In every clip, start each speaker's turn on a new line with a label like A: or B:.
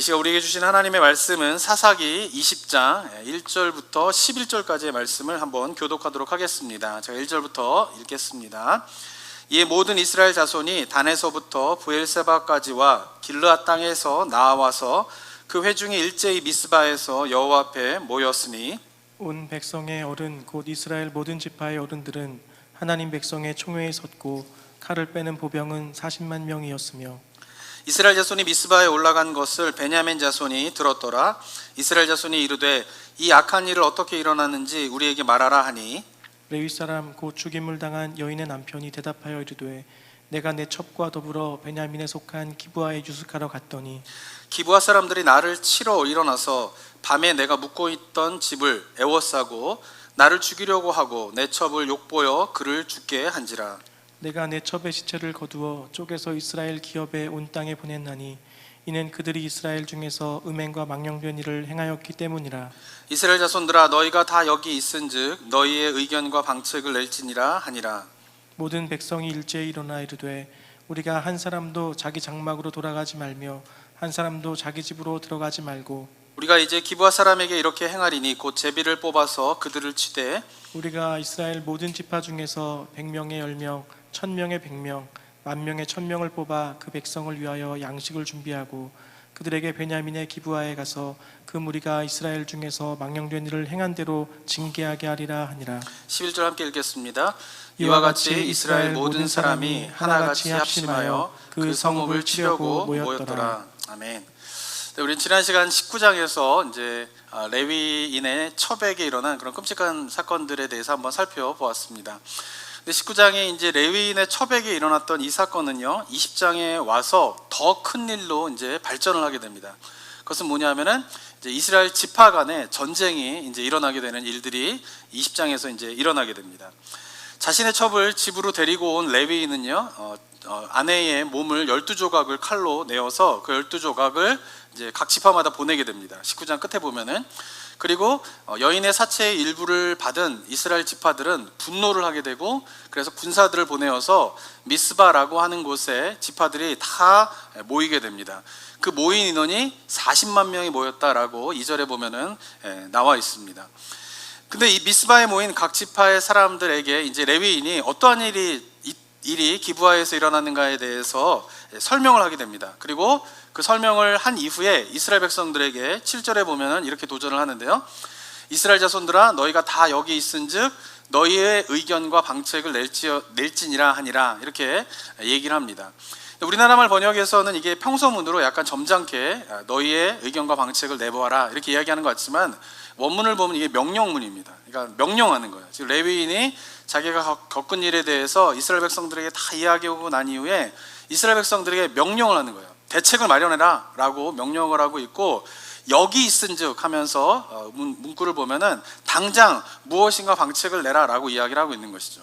A: 이 시간 우리에게 주신 하나님의 말씀은 사사기 20장 1절부터 11절까지의 말씀을 한번 교독하도록 하겠습니다. 제가 1절부터 읽겠습니다. 이에 모든 이스라엘 자손이 단에서부터 브엘세바까지와 길르앗 땅에서 나와서 그 회중이 일제히 미스바에서 여호와 앞에 모였으니
B: 온 백성의 어른 곧 이스라엘 모든 지파의 어른들은 하나님 백성의 총회에 섰고 칼을 빼는 보병은 40만 명이었으며
A: 이스라엘 자손이 미스바에 올라간 것을 베냐민 자손이 들었더라. 이스라엘 자손이 이르되 이 악한 일을 어떻게 일어났는지 우리에게 말하라 하니
B: 레위 사람 곧 죽임을 당한 여인의 남편이 대답하여 이르되 내가 내 첩과 더불어 베냐민에 속한 기브아에 유숙하러 갔더니
A: 기브아 사람들이 나를 치러 일어나서 밤에 내가 묵고 있던 집을 에워싸고 나를 죽이려고 하고 내 첩을 욕보여 그를 죽게 한지라.
B: 내가 내 첩의 시체를 거두어 쪼개서 이스라엘 기업에 온 땅에 보냈나니 이는 그들이 이스라엘 중에서 음행과 망령된 일을 행하였기 때문이라.
A: 이스라엘 자손들아 너희가 다 여기 있은즉 너희의 의견과 방책을 낼지니라 하니라.
B: 모든 백성이 일제히 일어나 이르되 우리가 한 사람도 자기 장막으로 돌아가지 말며 한 사람도 자기 집으로 들어가지 말고
A: 우리가 이제 기브아 사람에게 이렇게 행하리니 곧 제비를 뽑아서 그들을 치되
B: 우리가 이스라엘 모든 지파 중에서 100명의 10명 1000명의 100명 10,000명의 1000명을 뽑아 그 백성을 위하여 양식을 준비하고 그들에게 베냐민의 기브아에 가서 그 무리가 이스라엘 중에서 망령된 일을 행한 대로 징계하게 하리라 하니라.
A: 11절 함께 읽겠습니다. 이와 같이 이스라엘 모든 사람이 하나같이 합심하여 그 성읍을 치려고 모였더라. 아멘. 네, 우리 지난 시간 19장에서 이제 레위인의 첩에게 일어난 그런 끔찍한 사건들에 대해서 한번 살펴보았습니다. 19장에 이제 레위인의 첩에게 일어났던 이 사건은요, 20장에 와서 더 큰 일로 이제 발전을 하게 됩니다. 그것은 뭐냐면은 이제 이스라엘 지파 간의 전쟁이 이제 일어나게 되는 일들이 20장에서 이제 일어나게 됩니다. 자신의 첩을 집으로 데리고 온 레위인은요, 아내의 몸을 12조각을 칼로 내어서 그 12조각을 이제 각 지파마다 보내게 됩니다. 19장 끝에 보면은. 그리고 여인의 사체의 일부를 받은 이스라엘 지파들은 분노를 하게 되고 그래서 군사들을 보내어서 미스바라고 하는 곳에 지파들이 다 모이게 됩니다. 그 모인 인원이 40만 명이 모였다라고 2절에 보면은 나와 있습니다. 근데 이 미스바에 모인 각 지파의 사람들에게 이제 레위인이 어떠한 일이 기브아에서 일어났는가에 대해서 설명을 하게 됩니다. 그리고 그 설명을 한 이후에 이스라엘 백성들에게 7절에 보면은 이렇게 도전을 하는데요. 이스라엘 자손들아 너희가 다 여기 있은즉 너희의 의견과 방책을 낼지니라 하니라 이렇게 얘기를 합니다. 우리나라 말 번역에서는 이게 평서문으로 약간 점잖게 너희의 의견과 방책을 내보아라 이렇게 이야기하는 것 같지만 원문을 보면 이게 명령문입니다. 그러니까 명령하는 거예요. 지금 레위인이 자기가 겪은 일에 대해서 이스라엘 백성들에게 다 이야기하고 난 이후에 이스라엘 백성들에게 명령을 하는 거예요. 대책을 마련해라 라고 명령을 하고 있고 여기 있은즉 하면서 문구를 보면은 당장 무엇인가 방책을 내라 라고 이야기를 하고 있는 것이죠.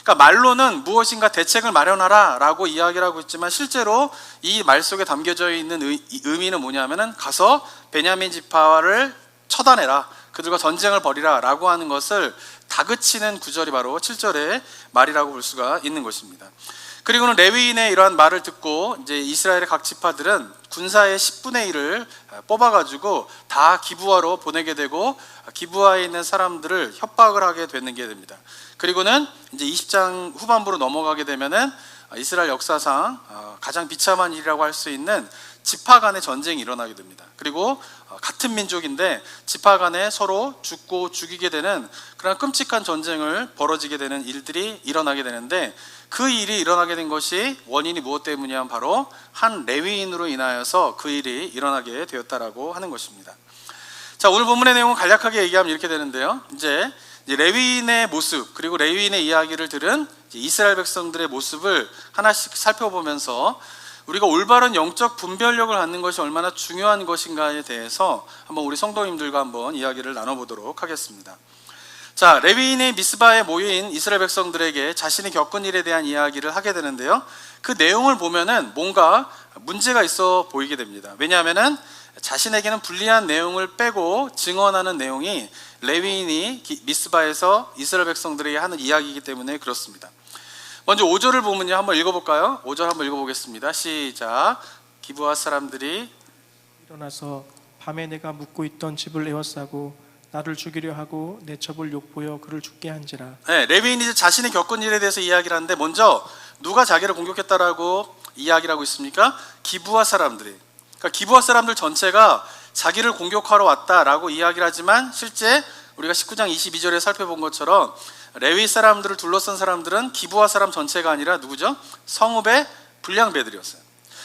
A: 그러니까 말로는 무엇인가 대책을 마련하라 라고 이야기를 하고 있지만 실제로 이 말 속에 담겨져 있는 의미는 뭐냐면은 가서 베냐민 지파를 처단해라, 그들과 전쟁을 벌이라 라고 하는 것을 다그치는 구절이 바로 7절의 말이라고 볼 수가 있는 것입니다. 그리고는 레위인의 이러한 말을 듣고 이제 이스라엘의 각 지파들은 군사의 10분의 1을 뽑아가지고 다 기브아로 보내게 되고 기브아에 있는 사람들을 협박을 하게 되는 게 됩니다. 그리고는 이제 20장 후반부로 넘어가게 되면은 이스라엘 역사상 가장 비참한 일이라고 할 수 있는 지파 간의 전쟁이 일어나게 됩니다. 그리고 같은 민족인데 지파 간에 서로 죽고 죽이게 되는 그런 끔찍한 전쟁을 벌어지게 되는 일들이 일어나게 되는데 그 일이 일어나게 된 것이 원인이 무엇 때문이냐면 바로 한 레위인으로 인하여서 그 일이 일어나게 되었다라고 하는 것입니다. 자, 오늘 본문의 내용은 간략하게 얘기하면 이렇게 되는데요. 이제 레위인의 모습 그리고 레위인의 이야기를 들은 이스라엘 백성들의 모습을 하나씩 살펴보면서 우리가 올바른 영적 분별력을 갖는 것이 얼마나 중요한 것인가에 대해서 한번 우리 성도님들과 한번 이야기를 나눠보도록 하겠습니다. 자, 레위인의 미스바에 모인 이스라엘 백성들에게 자신이 겪은 일에 대한 이야기를 하게 되는데요. 그 내용을 보면은 뭔가 문제가 있어 보이게 됩니다. 왜냐하면은 자신에게는 불리한 내용을 빼고 증언하는 내용이 레위인이 미스바에서 이스라엘 백성들에게 하는 이야기이기 때문에 그렇습니다. 먼저 5절을 보면요, 한번 읽어볼까요? 5절 한번 읽어보겠습니다. 시작. 기브아 사람들이
B: 일어나서 밤에 내가 묵고 있던 집을 에워싸고 나를 죽이려 하고 내 첩을 욕보여 그를 죽게 한지라.
A: 네, 레위인이 이제 자신이 겪은 일에 대해서 이야기를 하는데, 먼저 누가 자기를 공격했다라고 이야기를 하고 있습니까? 기브아 사람들이. 그러니까 기브아 사람들 전체가 자기를 공격하러 왔다라고 이야기를 하지만, 실제 우리가 19장 22절에 살펴본 것처럼 레위 사람들을 둘러싼 사람들은 기브아 사람 전체가 아니라 누구죠? 성읍의 불량배들이었어요.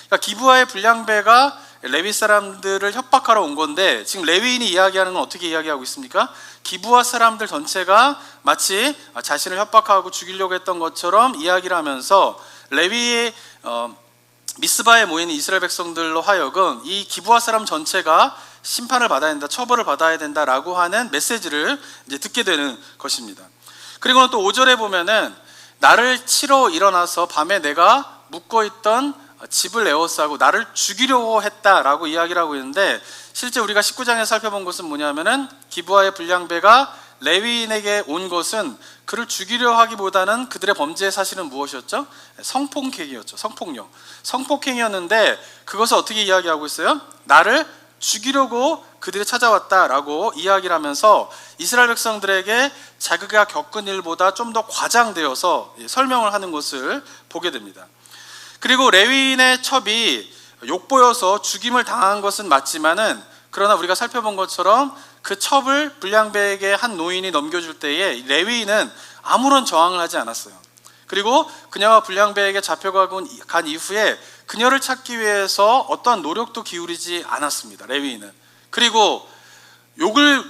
A: 그러니까 기브아의 불량배가 레위 사람들을 협박하러 온 건데, 지금 레위인이 이야기하는 건 어떻게 이야기하고 있습니까? 기브아 사람들 전체가 마치 자신을 협박하고 죽이려고 했던 것처럼 이야기를 하면서, 레위의 미스바에 모인 이스라엘 백성들로 하여금 이 기브아 사람 전체가 심판을 받아야 된다, 처벌을 받아야 된다라고 하는 메시지를 이제 듣게 되는 것입니다. 그리고는 또 5절에 보면은 나를 치러 일어나서 밤에 내가 묵고 있던 집을 에워싸고 나를 죽이려고 했다라고 이야기를 하고 있는데, 실제 우리가 19장에 살펴본 것은 뭐냐면은 기브아의 불량배가 레위인에게 온 것은 그를 죽이려 하기보다는 그들의 범죄의 사실은 무엇이었죠? 성폭행이었죠. 성폭행이었는데, 그것을 어떻게 이야기하고 있어요? 나를 죽이려고 그들이 찾아왔다라고 이야기를 하면서 이스라엘 백성들에게 자기가 겪은 일보다 좀 더 과장되어서 설명을 하는 것을 보게 됩니다. 그리고 레위인의 첩이 욕보여서 죽임을 당한 것은 맞지만은, 그러나 우리가 살펴본 것처럼 그 첩을 불량배에게 한 노인이 넘겨줄 때에 레위인은 아무런 저항을 하지 않았어요. 그리고 그녀가 불량배에게 잡혀간 이후에 그녀를 찾기 위해서 어떠한 노력도 기울이지 않았습니다, 레위인은. 그리고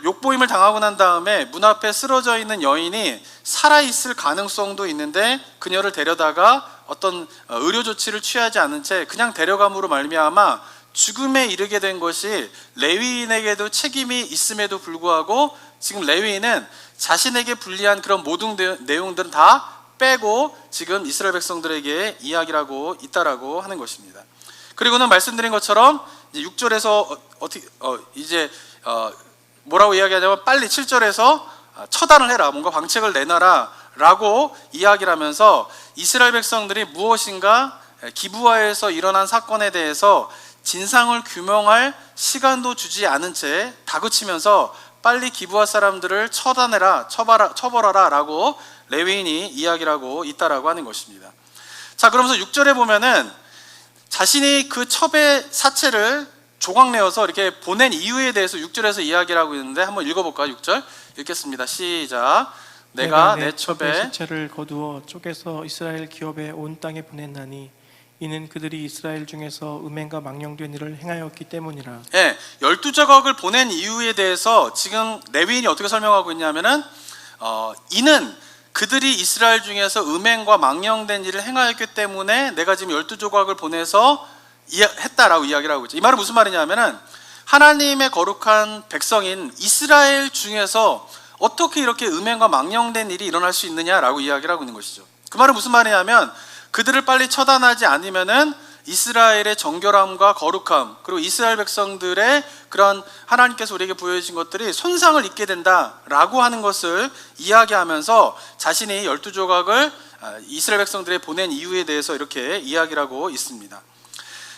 A: 욕보임을 당하고 난 다음에 문 앞에 쓰러져 있는 여인이 살아있을 가능성도 있는데, 그녀를 데려다가 어떤 의료 조치를 취하지 않은 채 그냥 데려감으로 말미암아 죽음에 이르게 된 것이 레위인에게도 책임이 있음에도 불구하고, 지금 레위인은 자신에게 불리한 그런 모든 내용들은 다 빼고 지금 이스라엘 백성들에게 이야기를 하고 있다라고 하는 것입니다. 그리고는 말씀드린 것처럼 이제 6절에서 뭐라고 이야기하냐면, 빨리 7절에서 처단을 해라, 뭔가 방책을 내놔라 라고 이야기를 하면서 이스라엘 백성들이 무엇인가 기브아에서 일어난 사건에 대해서 진상을 규명할 시간도 주지 않은 채 다그치면서 빨리 기브아 사람들을 처단해라, 처벌하라 라고 레위인이 이야기를 하고 있다라고 하는 것입니다. 자, 그러면서 6절에 보면은 자신이 그 첩의 사체를 조각내어서 이렇게 보낸 이유에 대해서 6절에서 이야기를 하고 있는데, 한번 읽어볼까요? 6절 읽겠습니다. 시작. 내가 내 첩의
B: 시체를 거두어 쪼개서 이스라엘 기업의 온 땅에 보냈나니 이는 그들이 이스라엘 중에서 음행과 망령된 일을 행하였기 때문이라.
A: 12조각을 보낸 이유에 대해서 지금 레위인이 어떻게 설명하고 있냐면은 이는 그들이 이스라엘 중에서 음행과 망령된 일을 행하였기 때문에 내가 지금 12조각을 보내서 했다라고 이야기를 하고 있죠. 이 말은 무슨 말이냐면은, 하나님의 거룩한 백성인 이스라엘 중에서 어떻게 이렇게 음행과 망령된 일이 일어날 수 있느냐라고 이야기를 하고 있는 것이죠. 그 말은 무슨 말이냐면, 그들을 빨리 처단하지 않으면은 이스라엘의 정결함과 거룩함, 그리고 이스라엘 백성들의 그런 하나님께서 우리에게 부여주신 것들이 손상을 입게 된다라고 하는 것을 이야기하면서 자신이 12조각을 이스라엘 백성들에 보낸 이유에 대해서 이렇게 이야기를 하고 있습니다.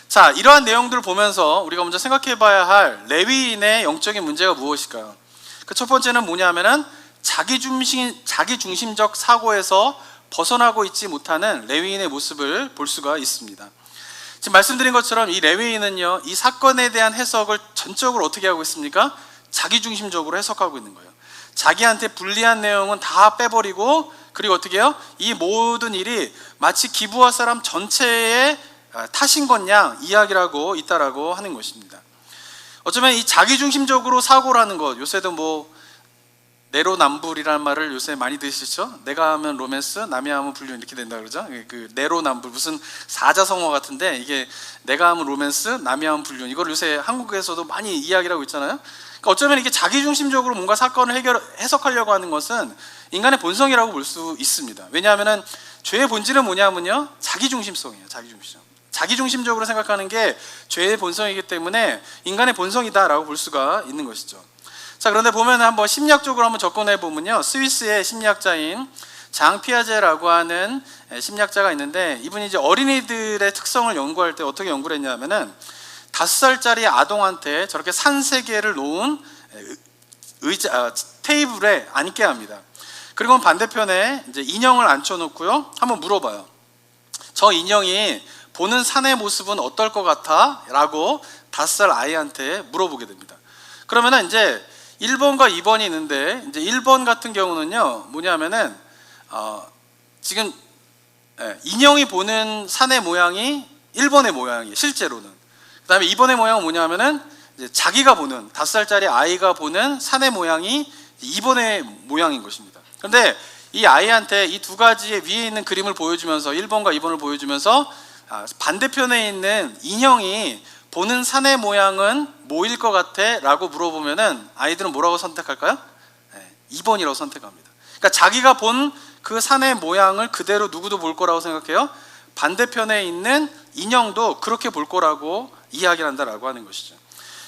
A: 자, 이러한 내용들을 보면서 우리가 먼저 생각해 봐야 할 레위인의 영적인 문제가 무엇일까요? 그 첫 번째는 뭐냐면은 자기중심적 사고에서 벗어나고 있지 못하는 레위인의 모습을 볼 수가 있습니다. 지금 말씀드린 것처럼 이 레위인은요, 이 사건에 대한 해석을 전적으로 어떻게 하고 있습니까? 자기중심적으로 해석하고 있는 거예요. 자기한테 불리한 내용은 다 빼버리고, 그리고 어떻게 해요? 이 모든 일이 마치 기브아 사람 전체의 탓인 것 양 이야기를 하고 있다라고 하는 것입니다. 어쩌면 이 자기중심적으로 사고를 하는 것, 요새도 뭐 내로남불이라는 말을 요새 많이 들으시죠? 내가 하면 로맨스, 남이 하면 불륜 이렇게 된다 그러죠? 그 내로남불, 무슨 사자성어 같은데, 이게 내가 하면 로맨스, 남이 하면 불륜, 이걸 요새 한국에서도 많이 이야기를 하고 있잖아요. 그러니까 어쩌면 이게 자기중심적으로 뭔가 사건을 해석하려고 하는 것은 인간의 본성이라고 볼 수 있습니다. 왜냐하면 죄의 본질은 뭐냐면요, 자기중심성이에요. 자기중심적으로 생각하는 게 죄의 본성이기 때문에 인간의 본성이다라고 볼 수가 있는 것이죠. 자, 그런데 보면 한번 심리학적으로 한번 접근해 보면요, 스위스의 심리학자인 장 피아제라고 하는 심리학자가 있는데, 이분이 이제 어린이들의 특성을 연구할 때 어떻게 연구를 했냐면은 5살짜리 아동한테 저렇게 산 3개를 놓은 테이블에 앉게 합니다. 그리고 반대편에 이제 인형을 앉혀놓고요, 한번 물어봐요. 저 인형이 보는 산의 모습은 어떨 것 같아? 라고 5살 아이한테 물어보게 됩니다. 그러면은 이제 1번과 2번이 있는데, 이제 1번 같은 경우는요, 뭐냐면은 지금 인형이 보는 산의 모양이 1번의 모양이에요, 실제로는. 그 다음에 2번의 모양은 뭐냐면은 이제 자기가 보는, 5살짜리 아이가 보는 산의 모양이 2번의 모양인 것입니다. 그런데 이 아이한테 이 두 가지의 위에 있는 그림을 보여주면서, 1번과 2번을 보여주면서 반대편에 있는 인형이 보는 산의 모양은 뭐일 것 같아? 라고 물어보면은 아이들은 뭐라고 선택할까요? 2번이라고 선택합니다. 그러니까 자기가 본 그 산의 모양을 그대로 누구도 볼 거라고 생각해요. 반대편에 있는 인형도 그렇게 볼 거라고 이야기를 한다라고 하는 것이죠.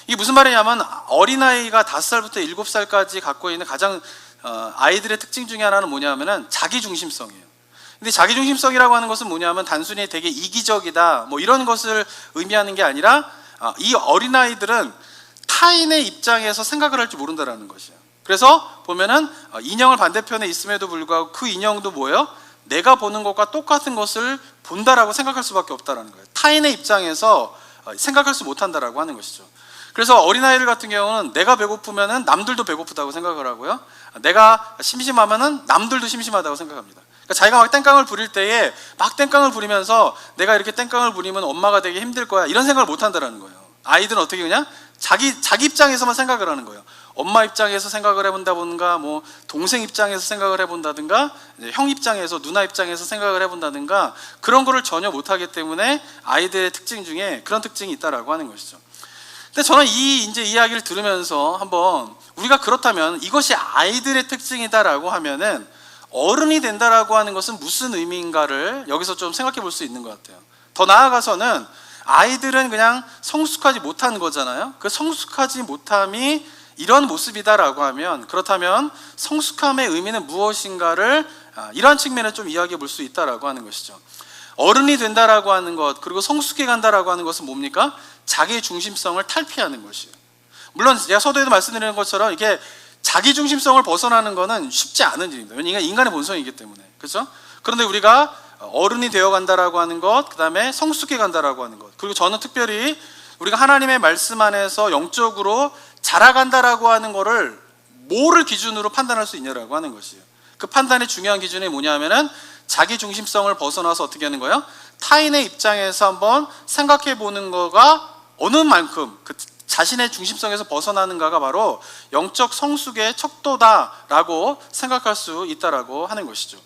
A: 이게 무슨 말이냐면, 어린아이가 5살부터 7살까지 갖고 있는 가장 아이들의 특징 중에 하나는 뭐냐면은 자기중심성이에요. 근데 자기중심성이라고 하는 것은 뭐냐면 단순히 되게 이기적이다 뭐 이런 것을 의미하는 게 아니라, 이 어린아이들은 타인의 입장에서 생각을 할 줄 모른다라는 것이에요. 그래서 보면은 인형을 반대편에 있음에도 불구하고 그 인형도 뭐예요? 내가 보는 것과 똑같은 것을 본다라고 생각할 수밖에 없다라는 거예요. 타인의 입장에서 생각할 수 못한다라고 하는 것이죠. 그래서 어린아이들 같은 경우는 내가 배고프면은 남들도 배고프다고 생각을 하고요, 내가 심심하면은 남들도 심심하다고 생각합니다. 그러니까 자기가 막 땡깡을 부릴 때에 막 땡깡을 부리면서 내가 이렇게 땡깡을 부리면 엄마가 되게 힘들 거야, 이런 생각을 못 한다라는 거예요. 아이들은 어떻게 그냥 자기 입장에서만 생각을 하는 거예요. 엄마 입장에서 생각을 해본다든가, 뭐 동생 입장에서 생각을 해본다든가, 형 입장에서, 누나 입장에서 생각을 해본다든가, 그런 거를 전혀 못하기 때문에 아이들의 특징 중에 그런 특징이 있다라고 하는 것이죠. 근데 저는 이제 이야기를 들으면서 한번 우리가 그렇다면 이것이 아이들의 특징이다라고 하면은 어른이 된다라고 하는 것은 무슨 의미인가를 여기서 좀 생각해 볼 수 있는 것 같아요. 더 나아가서는 아이들은 그냥 성숙하지 못한 거잖아요. 그 성숙하지 못함이 이런 모습이다라고 하면, 그렇다면 성숙함의 의미는 무엇인가를 이러한 측면에 좀 이야기해 볼 수 있다라고 하는 것이죠. 어른이 된다라고 하는 것, 그리고 성숙해 간다라고 하는 것은 뭡니까? 자기 중심성을 탈피하는 것이에요. 물론 제가 서두에도 말씀드리는 것처럼 이게 자기 중심성을 벗어나는 것은 쉽지 않은 일입니다. 왜냐하면 인간의 본성이기 때문에, 그렇죠? 그런데 우리가 어른이 되어 간다라고 하는 것, 그 다음에 성숙해 간다라고 하는 것, 그리고 저는 특별히 우리가 하나님의 말씀 안에서 영적으로 자라간다라고 하는 것을 뭐를 기준으로 판단할 수 있냐라고 하는 것이에요. 그 판단의 중요한 기준이 뭐냐면은 자기 중심성을 벗어나서 어떻게 하는 거예요? 타인의 입장에서 한번 생각해 보는 거가 어느 만큼 그 자신의 중심성에서 벗어나는가가 바로 영적 성숙의 척도다라고 생각할 수 있다라고 하는 것이죠.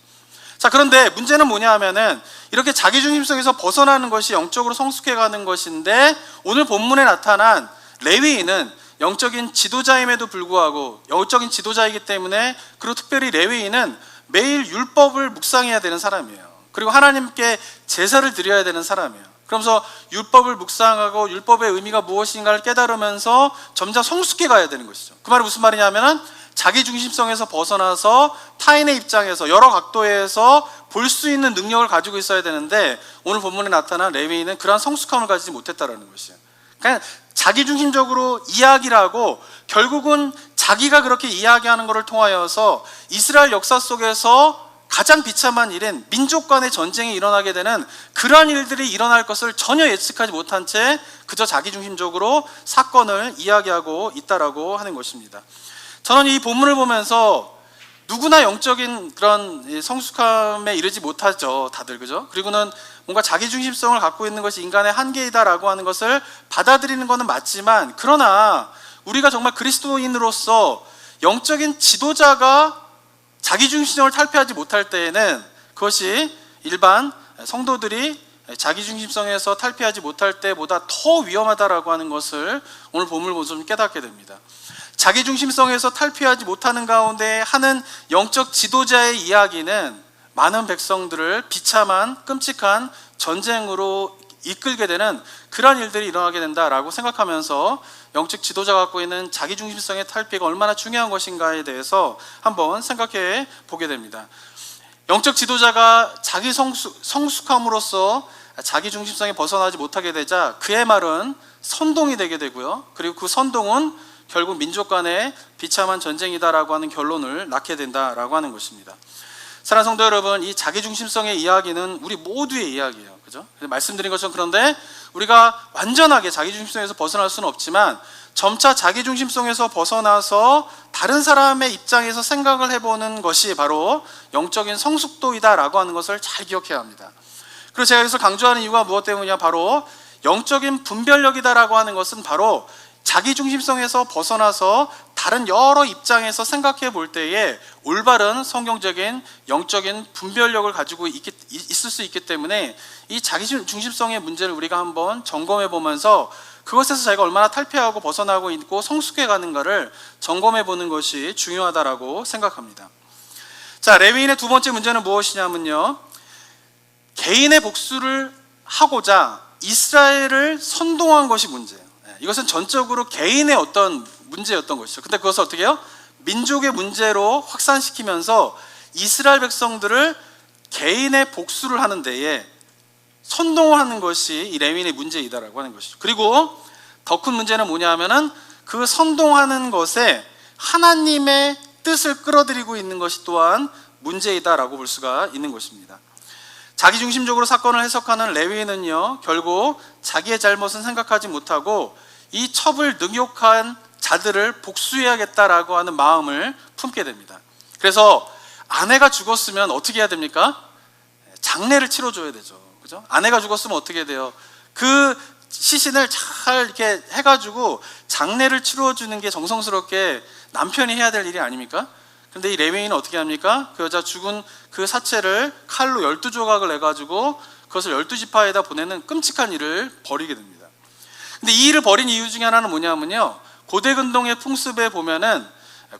A: 자, 그런데 문제는 뭐냐 하면은 이렇게 자기 중심성에서 벗어나는 것이 영적으로 성숙해 가는 것인데, 오늘 본문에 나타난 레위인은 영적인 지도자임에도 불구하고, 영적인 지도자이기 때문에, 그리고 특별히 레위인은 매일 율법을 묵상해야 되는 사람이에요. 그리고 하나님께 제사를 드려야 되는 사람이에요. 그러면서 율법을 묵상하고 율법의 의미가 무엇인가를 깨달으면서 점점 성숙해 가야 되는 것이죠. 그 말은 무슨 말이냐면은 자기 중심성에서 벗어나서 타인의 입장에서 여러 각도에서 볼 수 있는 능력을 가지고 있어야 되는데, 오늘 본문에 나타난 레위인은 그러한 성숙함을 가지지 못했다라는 것이에요. 그러니까 자기 중심적으로 이야기를 하고, 결국은 자기가 그렇게 이야기하는 것을 통하여서 이스라엘 역사 속에서 가장 비참한 일인 민족 간의 전쟁이 일어나게 되는 그러한 일들이 일어날 것을 전혀 예측하지 못한 채 그저 자기중심적으로 사건을 이야기하고 있다라고 하는 것입니다. 저는 이 본문을 보면서 누구나 영적인 그런 성숙함에 이르지 못하죠, 다들, 그죠? 그리고는 뭔가 자기중심성을 갖고 있는 것이 인간의 한계이다라고 하는 것을 받아들이는 것은 맞지만, 그러나 우리가 정말 그리스도인으로서 영적인 지도자가 자기중심성을 탈피하지 못할 때에는 그것이 일반 성도들이 자기중심성에서 탈피하지 못할 때보다 더 위험하다라고 하는 것을 오늘 본문을 보면서 좀 깨닫게 됩니다. 자기중심성에서 탈피하지 못하는 가운데 하는 영적 지도자의 이야기는 많은 백성들을 비참한 끔찍한 전쟁으로 이끌게 되는 그런 일들이 일어나게 된다라고 생각하면서 영적 지도자가 갖고 있는 자기중심성의 탈피가 얼마나 중요한 것인가에 대해서 한번 생각해 보게 됩니다. 영적 지도자가 자기 성숙함으로써 자기중심성에 벗어나지 못하게 되자 그의 말은 선동이 되게 되고요. 그리고 그 선동은 결국 민족 간의 비참한 전쟁이다라고 하는 결론을 낳게 된다라고 하는 것입니다. 사랑하는 성도 여러분, 이 자기중심성의 이야기는 우리 모두의 이야기예요. 그죠? 말씀드린 것처럼 그런데 우리가 완전하게 자기중심성에서 벗어날 수는 없지만 점차 자기중심성에서 벗어나서 다른 사람의 입장에서 생각을 해보는 것이 바로 영적인 성숙도이다라고 하는 것을 잘 기억해야 합니다. 그리고 제가 여기서 강조하는 이유가 무엇 때문이냐, 바로 영적인 분별력이다라고 하는 것은 바로 자기중심성에서 벗어나서 다른 여러 입장에서 생각해 볼 때에 올바른 성경적인 영적인 분별력을 가지고 있을 수 있기 때문에 이 자기중심성의 문제를 우리가 한번 점검해 보면서 그것에서 자기가 얼마나 탈피하고 벗어나고 있고 성숙해 가는가를 점검해 보는 것이 중요하다라고 생각합니다. 자, 레위인의 두 번째 문제는 무엇이냐면요, 개인의 복수를 하고자 이스라엘을 선동한 것이 문제예요. 이것은 전적으로 개인의 어떤 문제였던 것이죠. 근데 그것을 어떻게 해요? 민족의 문제로 확산시키면서 이스라엘 백성들을 개인의 복수를 하는 데에 선동을 하는 것이 이 레위인의 문제이다라고 하는 것이죠. 그리고 더 큰 문제는 뭐냐 하면은 그 선동하는 것에 하나님의 뜻을 끌어들이고 있는 것이 또한 문제이다라고 볼 수가 있는 것입니다. 자기중심적으로 사건을 해석하는 레위인은요, 결국 자기의 잘못은 생각하지 못하고 이 첩을 능욕한 자들을 복수해야겠다라고 하는 마음을 품게 됩니다. 그래서 아내가 죽었으면 어떻게 해야 됩니까? 장례를 치러줘야 되죠. 그죠? 아내가 죽었으면 어떻게 돼요? 그 시신을 잘 이렇게 해가지고 장례를 치러주는 게 정성스럽게 남편이 해야 될 일이 아닙니까? 근데 이 레위인은 어떻게 합니까? 그 여자 죽은 그 사체를 칼로 12조각을 내가지고 그것을 12지파에다 보내는 끔찍한 일을 벌이게 됩니다. 근데 이 일을 벌인 이유 중에 하나는 뭐냐면요, 고대 근동의 풍습에 보면은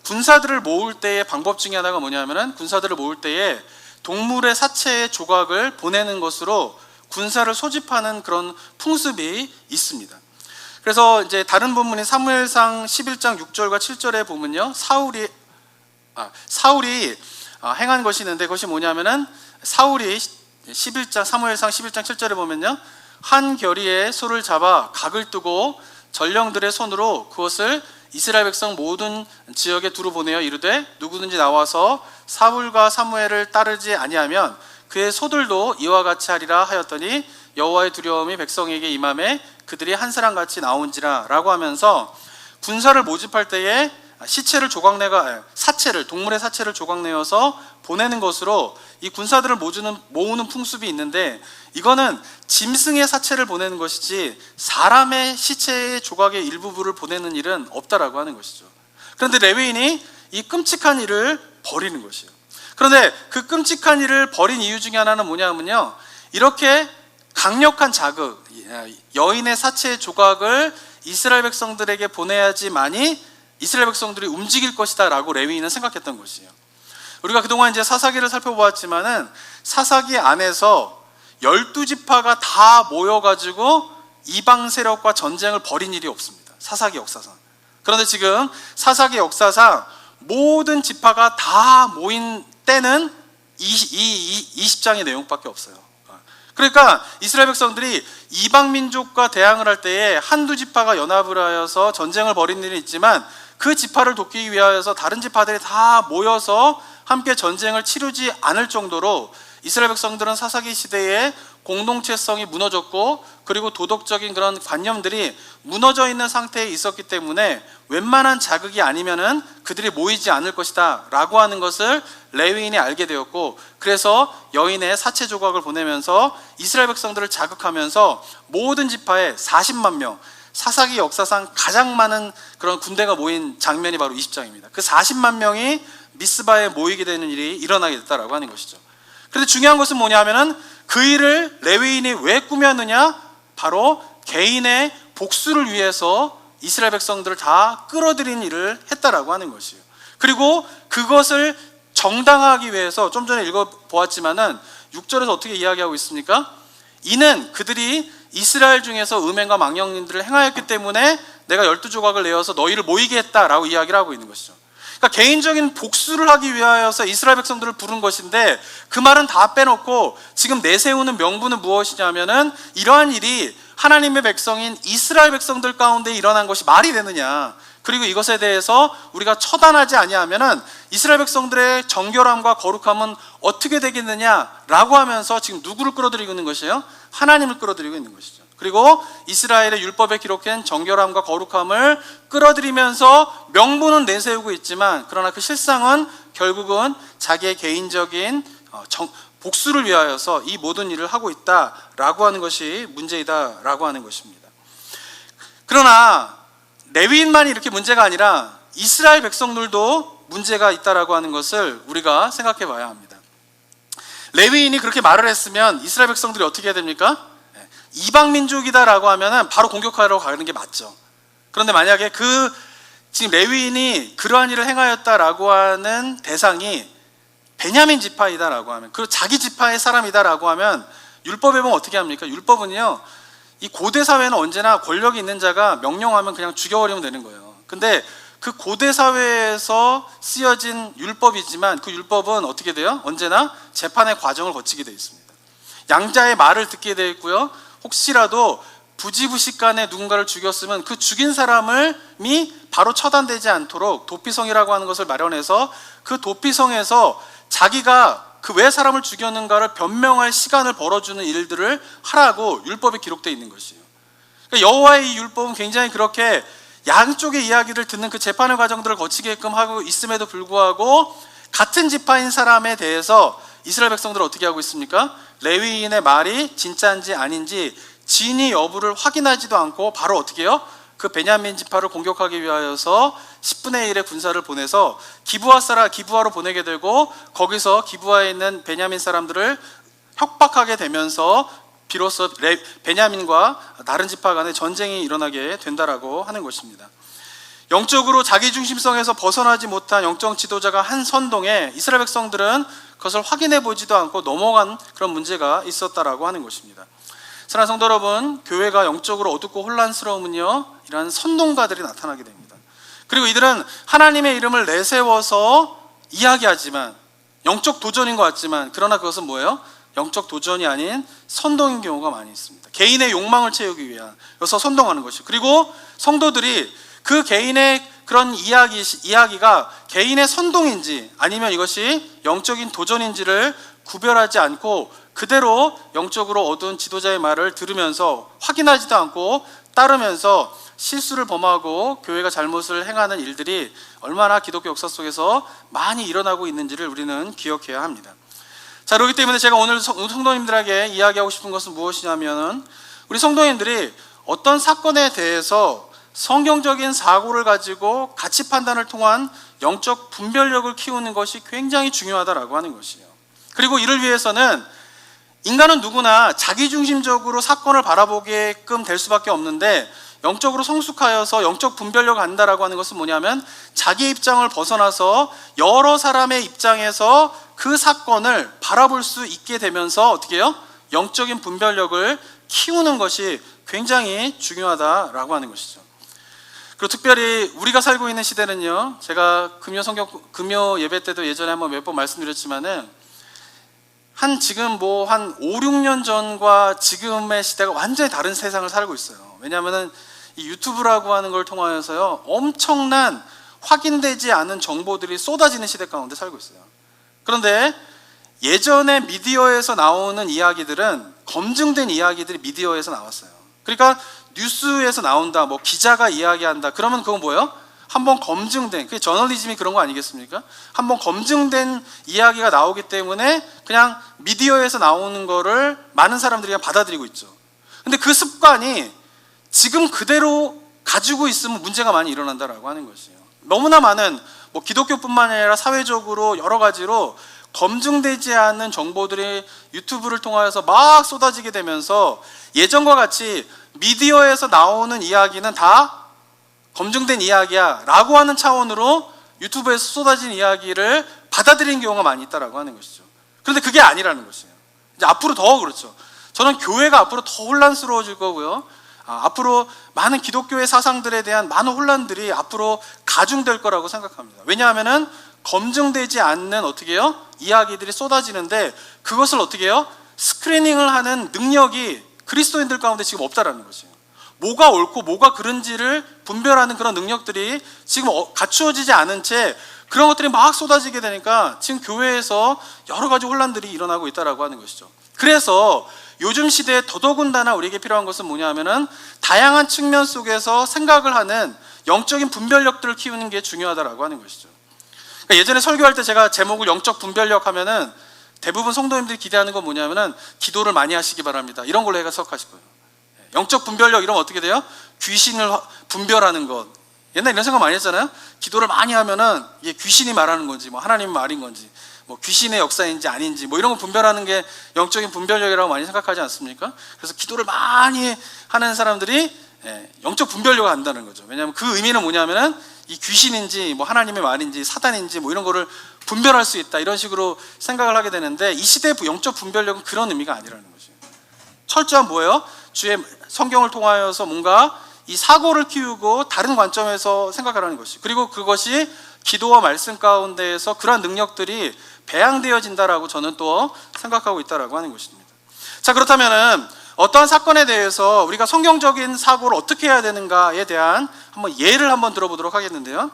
A: 군사들을 모을 때의 방법 중에 하나가 뭐냐면은 군사들을 모을 때에 동물의 사체의 조각을 보내는 것으로 군사를 소집하는 그런 풍습이 있습니다. 그래서 이제 다른 본문인 사무엘상 11장 6절과 7절에 보면요, 사울이 행한 것이 있는데 그것이 뭐냐면은 사울이 사무엘상 11장 7절에 보면요, 한 결의에 소를 잡아 각을 뜨고 전령들의 손으로 그것을 이스라엘 백성 모든 지역에 두루 보내어 이르되 누구든지 나와서 사울과 사무엘을 따르지 아니하면 그의 소들도 이와 같이 하리라 하였더니 여호와의 두려움이 백성에게 임함에 그들이 한 사람같이 나온지라 라고 하면서 군사를 모집할 때에 동물의 사체를 조각내어서 보내는 것으로 이 군사들을 모으는 풍습이 있는데, 이거는 짐승의 사체를 보내는 것이지 사람의 시체의 조각의 일부분을 보내는 일은 없다라고 하는 것이죠. 그런데 레위인이 이 끔찍한 일을 벌이는 것이에요. 그런데 그 끔찍한 일을 벌인 이유 중에 하나는 뭐냐면요, 이렇게 강력한 자극, 여인의 사체의 조각을 이스라엘 백성들에게 보내야지만이 이스라엘 백성들이 움직일 것이다 라고 레위인은 생각했던 것이에요. 우리가 그동안 이제 사사기를 살펴보았지만은 사사기 안에서 12지파가 다 모여가지고 이방 세력과 전쟁을 벌인 일이 없습니다. 사사기 역사상. 그런데 지금 사사기 역사상 모든 지파가 다 모인 때는 20장의 내용밖에 없어요. 그러니까 이스라엘 백성들이 이방 민족과 대항을 할 때에 한두 지파가 연합을 하여서 전쟁을 벌인 일이 있지만 그 지파를 돕기 위하여서 다른 지파들이 다 모여서 함께 전쟁을 치르지 않을 정도로 이스라엘 백성들은 사사기 시대에 공동체성이 무너졌고, 그리고 도덕적인 그런 관념들이 무너져 있는 상태에 있었기 때문에 웬만한 자극이 아니면은 그들이 모이지 않을 것이다 라고 하는 것을 레위인이 알게 되었고, 그래서 여인의 사체 조각을 보내면서 이스라엘 백성들을 자극하면서 모든 지파에 40만 명, 사사기 역사상 가장 많은 그런 군대가 모인 장면이 바로 20장입니다. 그 40만 명이 미스바에 모이게 되는 일이 일어나게 됐다라고 하는 것이죠. 그런데 중요한 것은 뭐냐 하면은 그 일을 레위인이 왜 꾸몄느냐? 바로 개인의 복수를 위해서 이스라엘 백성들을 다 끌어들인 일을 했다라고 하는 것이에요. 그리고 그것을 정당화하기 위해서 좀 전에 읽어보았지만은 6절에서 어떻게 이야기하고 있습니까? 이는 그들이 이스라엘 중에서 음행과 망령들을 행하였기 때문에 내가 12조각을 내어서 너희를 모이게 했다라고 이야기를 하고 있는 것이죠. 그러니까 개인적인 복수를 하기 위하여서 이스라엘 백성들을 부른 것인데, 그 말은 다 빼놓고 지금 내세우는 명분은 무엇이냐면은 이러한 일이 하나님의 백성인 이스라엘 백성들 가운데 일어난 것이 말이 되느냐, 그리고 이것에 대해서 우리가 처단하지 아니하면은 이스라엘 백성들의 정결함과 거룩함은 어떻게 되겠느냐라고 하면서 지금 누구를 끌어들이고 있는 것이에요? 하나님을 끌어들이고 있는 것이죠. 그리고 이스라엘의 율법에 기록한 정결함과 거룩함을 끌어들이면서 명분은 내세우고 있지만, 그러나 그 실상은 결국은 자기의 개인적인 복수를 위하여서 이 모든 일을 하고 있다라고 하는 것이 문제이다라고 하는 것입니다. 그러나 레위인만이 이렇게 문제가 아니라 이스라엘 백성들도 문제가 있다라고 하는 것을 우리가 생각해 봐야 합니다. 레위인이 그렇게 말을 했으면 이스라엘 백성들이 어떻게 해야 됩니까? 이방 민족이다라고 하면은 바로 공격하러 가는 게 맞죠. 그런데 만약에 지금 레위인이 그러한 일을 행하였다라고 하는 대상이 베냐민 지파이다라고 하면, 그 자기 지파의 사람이다라고 하면 율법에 보면 어떻게 합니까? 율법은요, 이 고대 사회는 언제나 권력이 있는 자가 명령하면 그냥 죽여버리면 되는 거예요. 근데 그 고대 사회에서 쓰여진 율법이지만 그 율법은 어떻게 돼요? 언제나 재판의 과정을 거치게 되어 있습니다. 양자의 말을 듣게 되어 있고요. 혹시라도 부지부식간에 누군가를 죽였으면 그 죽인 사람이 바로 처단되지 않도록 도피성이라고 하는 것을 마련해서 그 도피성에서 자기가 그 왜 사람을 죽였는가를 변명할 시간을 벌어주는 일들을 하라고 율법에 기록되어 있는 것이에요. 그러니까 여호와의 이 율법은 굉장히 그렇게 양쪽의 이야기를 듣는 그 재판의 과정들을 거치게끔 하고 있음에도 불구하고 같은 지파인 사람에 대해서 이스라엘 백성들은 어떻게 하고 있습니까? 레위인의 말이 진짜인지 아닌지 진위 여부를 확인하지도 않고 바로 어떻게 해요? 그 베냐민 지파를 공격하기 위하여서 10분의 1의 군사를 보내서 기브아로 보내게 되고, 거기서 기브아에 있는 베냐민 사람들을 협박하게 되면서 비로소 베냐민과 다른 지파 간의 전쟁이 일어나게 된다라고 하는 것입니다. 영적으로 자기중심성에서 벗어나지 못한 영적 지도자가 한 선동에 이스라엘 백성들은 그것을 확인해 보지도 않고 넘어간 그런 문제가 있었다라고 하는 것입니다. 사랑하는 성도 여러분, 교회가 영적으로 어둡고 혼란스러우면요, 이러한 선동가들이 나타나게 됩니다. 그리고 이들은 하나님의 이름을 내세워서 이야기하지만 영적 도전인 것 같지만, 그러나 그것은 뭐예요? 영적 도전이 아닌 선동인 경우가 많이 있습니다. 개인의 욕망을 채우기 위한, 여기서 선동하는 것이죠. 그리고 성도들이 그 개인의 그런 이야기가 개인의 선동인지 아니면 이것이 영적인 도전인지를 구별하지 않고 그대로 영적으로 어두운 지도자의 말을 들으면서 확인하지도 않고 따르면서 실수를 범하고 교회가 잘못을 행하는 일들이 얼마나 기독교 역사 속에서 많이 일어나고 있는지를 우리는 기억해야 합니다. 자, 그렇기 때문에 제가 오늘 성도님들에게 이야기하고 싶은 것은 무엇이냐면은, 우리 성도님들이 어떤 사건에 대해서 성경적인 사고를 가지고 가치 판단을 통한 영적 분별력을 키우는 것이 굉장히 중요하다라고 하는 것이에요. 그리고 이를 위해서는 인간은 누구나 자기중심적으로 사건을 바라보게끔 될 수밖에 없는데, 영적으로 성숙하여서 영적 분별력을 갖는다라고 하는 것은 뭐냐면, 자기 입장을 벗어나서 여러 사람의 입장에서 그 사건을 바라볼 수 있게 되면서 어떻게 해요? 영적인 분별력을 키우는 것이 굉장히 중요하다라고 하는 것이죠. 그리고 특별히 우리가 살고 있는 시대는요, 제가 금요 예배 때도 예전에 한번 몇 번 말씀드렸지만은, 지금 한 5, 6년 전과 지금의 시대가 완전히 다른 세상을 살고 있어요. 왜냐하면은 이 유튜브라고 하는 걸 통하여서요, 엄청난 확인되지 않은 정보들이 쏟아지는 시대 가운데 살고 있어요. 그런데 예전에 미디어에서 나오는 이야기들은 검증된 이야기들이 미디어에서 나왔어요. 그러니까 뉴스에서 나온다, 기자가 이야기한다, 그러면 그건 뭐예요? 한번 검증된, 그게 저널리즘이 그런 거 아니겠습니까? 한번 검증된 이야기가 나오기 때문에 그냥 미디어에서 나오는 거를 많은 사람들이 그냥 받아들이고 있죠. 근데 그 습관이 지금 그대로 가지고 있으면 문제가 많이 일어난다라고 하는 것이에요. 너무나 많은 기독교뿐만 아니라 사회적으로 여러 가지로 검증되지 않은 정보들이 유튜브를 통하여서 막 쏟아지게 되면서, 예전과 같이 미디어에서 나오는 이야기는 다 검증된 이야기야 라고 하는 차원으로 유튜브에서 쏟아진 이야기를 받아들이는 경우가 많이 있다라고 하는 것이죠. 그런데 그게 아니라는 것이에요. 이제 앞으로 더 그렇죠. 저는 교회가 앞으로 더 혼란스러워질 거고요, 앞으로 많은 기독교의 사상들에 대한 많은 혼란들이 앞으로 가중될 거라고 생각합니다. 왜냐하면은 검증되지 않는 어떻게 해요? 이야기들이 쏟아지는데, 그것을 어떻게 해요? 스크리닝을 하는 능력이 그리스도인들 가운데 지금 없다라는 것이에요. 뭐가 옳고 뭐가 그른지를 분별하는 그런 능력들이 지금 갖추어지지 않은 채 그런 것들이 막 쏟아지게 되니까 지금 교회에서 여러 가지 혼란들이 일어나고 있다라고 하는 것이죠. 그래서 요즘 시대에 더더군다나 우리에게 필요한 것은 뭐냐 하면은 다양한 측면 속에서 생각을 하는 영적인 분별력들을 키우는 게 중요하다라고 하는 것이죠. 그러니까 예전에 설교할 때 제가 제목을 영적 분별력 하면은 대부분 성도님들이 기대하는 건 뭐냐면은 기도를 많이 하시기 바랍니다. 이런 걸로 해석하실 거예요. 영적 분별력 이러면 어떻게 돼요? 귀신을 분별하는 것. 옛날에 이런 생각 많이 했잖아요. 기도를 많이 하면은 이게 귀신이 말하는 건지 뭐 하나님 말인 건지 뭐 귀신의 역사인지 아닌지 뭐 이런 거 분별하는 게 영적인 분별력이라고 많이 생각하지 않습니까? 그래서 기도를 많이 하는 사람들이 영적 분별력을 한다는 거죠. 왜냐하면 그 의미는 뭐냐면은 이 귀신인지 뭐 하나님의 말인지 사단인지 뭐 이런 거를 분별할 수 있다 이런 식으로 생각을 하게 되는데 이 시대의 영적 분별력은 그런 의미가 아니라는 거죠. 철저한 뭐예요? 주의 성경을 통하여서 뭔가 이 사고를 키우고 다른 관점에서 생각하라는 것이, 그리고 그것이 기도와 말씀 가운데에서 그러한 능력들이 배양되어진다라고 저는 또 생각하고 있다라고 하는 것입니다. 자, 그렇다면은 어떠한 사건에 대해서 우리가 성경적인 사고를 어떻게 해야 되는가에 대한 한번 예를 한번 들어보도록 하겠는데요.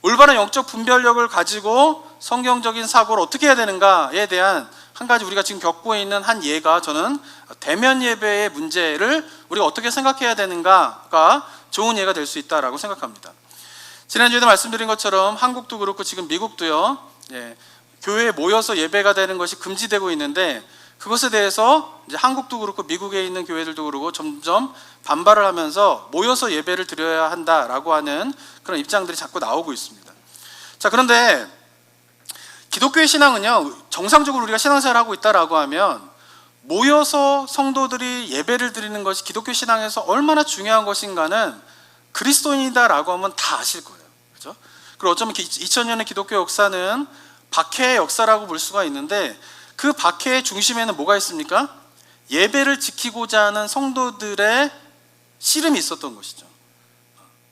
A: 올바른 영적 분별력을 가지고 성경적인 사고를 어떻게 해야 되는가에 대한 한 가지 우리가 지금 겪고 있는 한 예가, 저는 대면 예배의 문제를 우리가 어떻게 생각해야 되는가가 좋은 예가 될 수 있다라고 생각합니다. 지난주에도 말씀드린 것처럼 한국도 그렇고 지금 미국도요, 교회에 모여서 예배가 되는 것이 금지되고 있는데 그것에 대해서 이제 한국도 그렇고 미국에 있는 교회들도 그렇고 점점 반발을 하면서 모여서 예배를 드려야 한다라고 하는 그런 입장들이 자꾸 나오고 있습니다. 자, 그런데 기독교의 신앙은요, 정상적으로 우리가 신앙생활을 하고 있다라고 하면 모여서 성도들이 예배를 드리는 것이 기독교 신앙에서 얼마나 중요한 것인가는 그리스도인이다라고 하면 다 아실 거예요. 그렇죠? 그리고 어쩌면 2000년의 기독교 역사는 박해의 역사라고 볼 수가 있는데 그 박해의 중심에는 뭐가 있습니까? 예배를 지키고자 하는 성도들의 씨름이 있었던 것이죠.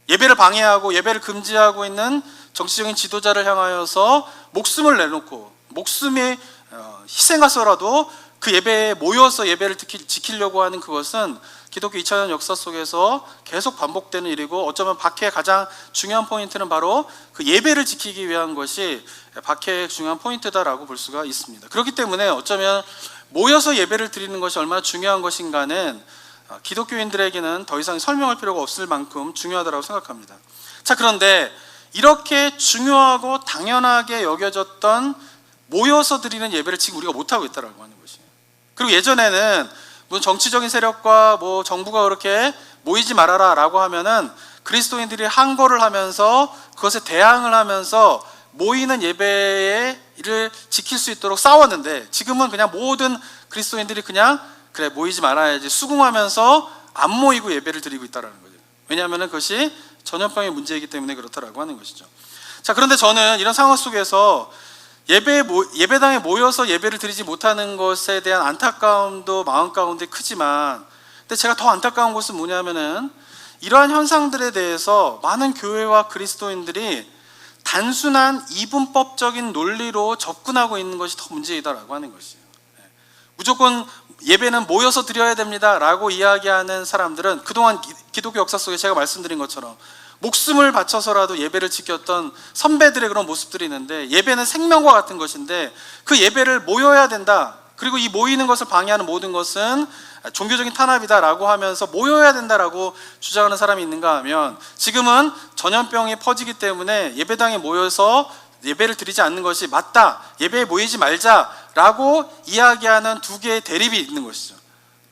A: 예배를 방해하고 예배를 금지하고 있는 정치적인 지도자를 향하여서 목숨을 내놓고 목숨에 희생해서라도 그 예배에 모여서 예배를 지키려고 하는 그것은 기독교 2000년 역사 속에서 계속 반복되는 일이고, 어쩌면 박해의 가장 중요한 포인트는 바로 그 예배를 지키기 위한 것이 박해의 중요한 포인트다라고 볼 수가 있습니다. 그렇기 때문에 어쩌면 모여서 예배를 드리는 것이 얼마나 중요한 것인가는 기독교인들에게는 더 이상 설명할 필요가 없을 만큼 중요하다고 생각합니다. 자, 그런데 이렇게 중요하고 당연하게 여겨졌던 모여서 드리는 예배를 지금 우리가 못하고 있다고 하는 것이에요. 그리고 예전에는 뭐 정치적인 세력과 뭐 정부가 그렇게 모이지 말아라 라고 하면은 그리스도인들이 항거를 하면서 그것에 대항을 하면서 모이는 예배를 지킬 수 있도록 싸웠는데, 지금은 그냥 모든 그리스도인들이 그냥 그래 모이지 말아야지 수긍하면서 안 모이고 예배를 드리고 있다는 거죠. 왜냐하면 그것이 전염병의 문제이기 때문에 그렇다라고 하는 것이죠. 자, 그런데 저는 이런 상황 속에서 예배당에 모여서 예배를 드리지 못하는 것에 대한 안타까움도 마음 가운데 크지만, 근데 제가 더 안타까운 것은 뭐냐면은 이러한 현상들에 대해서 많은 교회와 그리스도인들이 단순한 이분법적인 논리로 접근하고 있는 것이 더 문제이다라고 하는 것이에요. 무조건 예배는 모여서 드려야 됩니다 라고 이야기하는 사람들은 그동안 기독교 역사 속에 제가 말씀드린 것처럼 목숨을 바쳐서라도 예배를 지켰던 선배들의 그런 모습들이 있는데, 예배는 생명과 같은 것인데 그 예배를 모여야 된다, 그리고 이 모이는 것을 방해하는 모든 것은 종교적인 탄압이다라고 하면서 모여야 된다라고 주장하는 사람이 있는가 하면, 지금은 전염병이 퍼지기 때문에 예배당에 모여서 예배를 드리지 않는 것이 맞다, 예배에 모이지 말자라고 이야기하는 두 개의 대립이 있는 것이죠.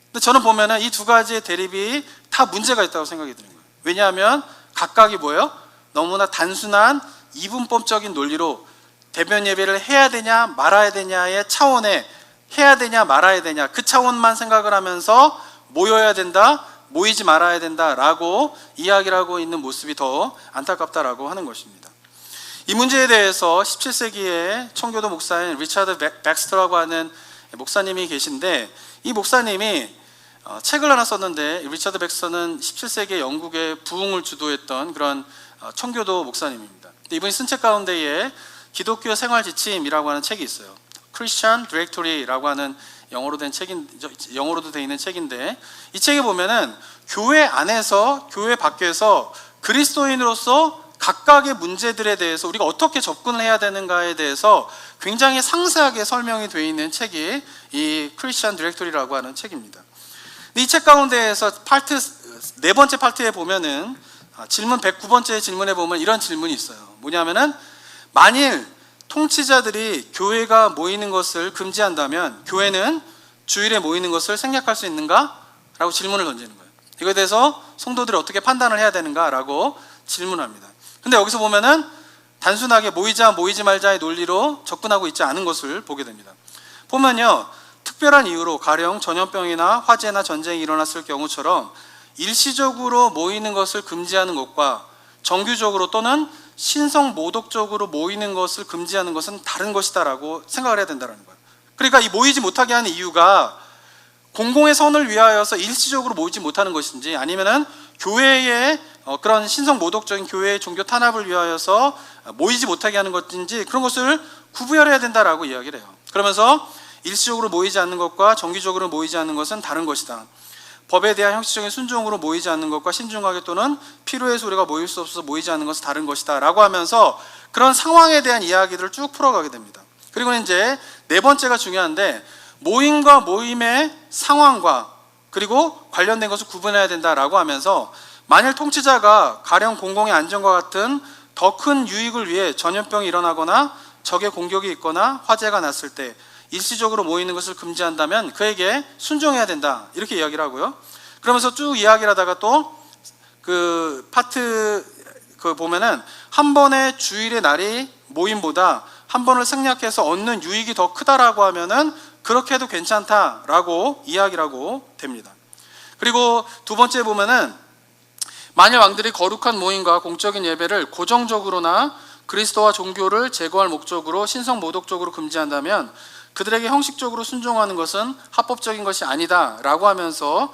A: 근데 저는 보면은 이 두 가지의 대립이 다 문제가 있다고 생각이 드는 거예요. 왜냐하면 각각이 뭐예요? 너무나 단순한 이분법적인 논리로 대면 예배를 해야 되냐 말아야 되냐의 차원에, 해야 되냐 말아야 되냐 그 차원만 생각을 하면서 모여야 된다, 모이지 말아야 된다라고 이야기를 하고 있는 모습이 더 안타깝다라고 하는 것입니다. 이 문제에 대해서 17세기의 청교도 목사인 리차드 백스터라고 하는 목사님이 계신데, 이 목사님이 책을 하나 썼는데, 리차드 백스터는 17세기 영국의 부흥을 주도했던 그런 청교도 목사님입니다. 이분이 쓴 책 가운데에 기독교 생활 지침이라고 하는 책이 있어요. Christian Directory라고 하는 영어로도 돼 있는 책인데, 이 책에 보면은 교회 안에서 교회 밖에서 그리스도인으로서 각각의 문제들에 대해서 우리가 어떻게 접근을 해야 되는가에 대해서 굉장히 상세하게 설명이 되어 있는 책이 이 크리스천 디렉토리라고 하는 책입니다. 이 책 가운데에서 네 번째 파트에 보면은 질문 109번째 질문에 보면 이런 질문이 있어요. 뭐냐면은 만일 통치자들이 교회가 모이는 것을 금지한다면 교회는 주일에 모이는 것을 생략할 수 있는가? 라고 질문을 던지는 거예요. 이거에 대해서 성도들이 어떻게 판단을 해야 되는가? 라고 질문합니다. 근데 여기서 보면은 단순하게 모이자 모이지 말자의 논리로 접근하고 있지 않은 것을 보게 됩니다. 보면요, 특별한 이유로 가령 전염병이나 화재나 전쟁이 일어났을 경우처럼 일시적으로 모이는 것을 금지하는 것과 정규적으로 또는 신성 모독적으로 모이는 것을 금지하는 것은 다른 것이다라고 생각을 해야 된다는 거예요. 그러니까 이 모이지 못하게 하는 이유가 공공의 선을 위하여서 일시적으로 모이지 못하는 것인지, 아니면은 교회의 그런 신성 모독적인 교회의 종교 탄압을 위하여서 모이지 못하게 하는 것인지, 그런 것을 구분해야 된다라고 이야기를 해요. 그러면서 일시적으로 모이지 않는 것과 정기적으로 모이지 않는 것은 다른 것이다. 법에 대한 형식적인 순종으로 모이지 않는 것과 신중하게 또는 필요해서 우리가 모일 수 없어서 모이지 않는 것은 다른 것이다 라고 하면서 그런 상황에 대한 이야기들을 쭉 풀어가게 됩니다. 그리고 이제 네 번째가 중요한데, 모임과 모임의 상황과 그리고 관련된 것을 구분해야 된다라고 하면서, 만일 통치자가 가령 공공의 안전과 같은 더 큰 유익을 위해 전염병이 일어나거나 적의 공격이 있거나 화재가 났을 때 일시적으로 모이는 것을 금지한다면 그에게 순종해야 된다, 이렇게 이야기를 하고요. 그러면서 쭉 이야기를 하다가 또 그 파트 보면은 한 번의 주일의 날이 모임보다 한 번을 생략해서 얻는 유익이 더 크다라고 하면은 그렇게 해도 괜찮다라고 이야기를 하고 됩니다. 그리고 두 번째 보면은, 만일 왕들이 거룩한 모임과 공적인 예배를 고정적으로나 그리스도와 종교를 제거할 목적으로 신성 모독적으로 금지한다면 그들에게 형식적으로 순종하는 것은 합법적인 것이 아니다 라고 하면서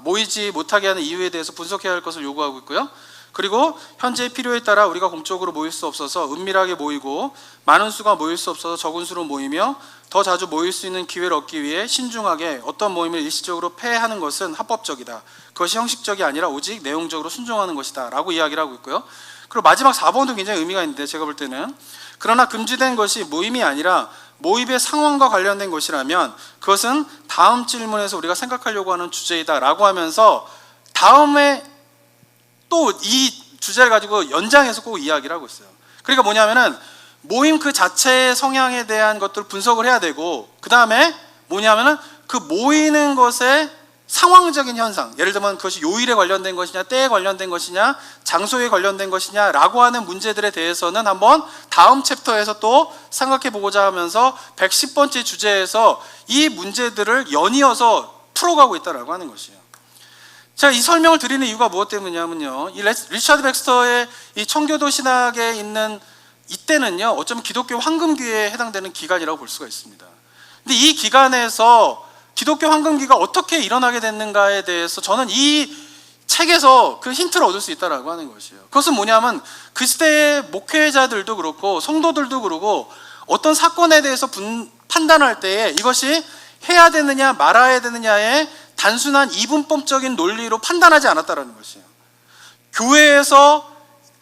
A: 모이지 못하게 하는 이유에 대해서 분석해야 할 것을 요구하고 있고요. 그리고 현재의 필요에 따라 우리가 공적으로 모일 수 없어서 은밀하게 모이고 많은 수가 모일 수 없어서 적은 수로 모이며 더 자주 모일 수 있는 기회를 얻기 위해 신중하게 어떤 모임을 일시적으로 폐해하는 것은 합법적이다. 그것이 형식적이 아니라 오직 내용적으로 순종하는 것이다 라고 이야기를 하고 있고요. 그리고 마지막 4번도 굉장히 의미가 있는데, 제가 볼 때는 그러나 금지된 것이 모임이 아니라 모임의 상황과 관련된 것이라면 그것은 다음 질문에서 우리가 생각하려고 하는 주제이다 라고 하면서 다음에 또 이 주제를 가지고 연장해서 꼭 이야기를 하고 있어요. 그러니까 뭐냐면은 모임 그 자체의 성향에 대한 것들을 분석을 해야 되고, 그 다음에 뭐냐면은 그 모이는 것의 상황적인 현상, 예를 들면 그것이 요일에 관련된 것이냐, 때에 관련된 것이냐, 장소에 관련된 것이냐 라고 하는 문제들에 대해서는 한번 다음 챕터에서 또 생각해 보고자 하면서 110번째 주제에서 이 문제들을 연이어서 풀어가고 있다라고 하는 것이에요. 제가 이 설명을 드리는 이유가 무엇 때문이냐면요, 이 리차드 백스터의 이 청교도 신학에 있는 이때는요, 어쩌면 기독교 황금기에 해당되는 기간이라고 볼 수가 있습니다. 근데 이 기간에서 기독교 황금기가 어떻게 일어나게 됐는가에 대해서 저는 이 책에서 그 힌트를 얻을 수 있다라고 하는 것이에요. 그것은 뭐냐면 그 시대의 목회자들도 그렇고 성도들도 그렇고 어떤 사건에 대해서 판단할 때에 이것이 해야 되느냐 말아야 되느냐의 단순한 이분법적인 논리로 판단하지 않았다라는 것이에요. 교회에서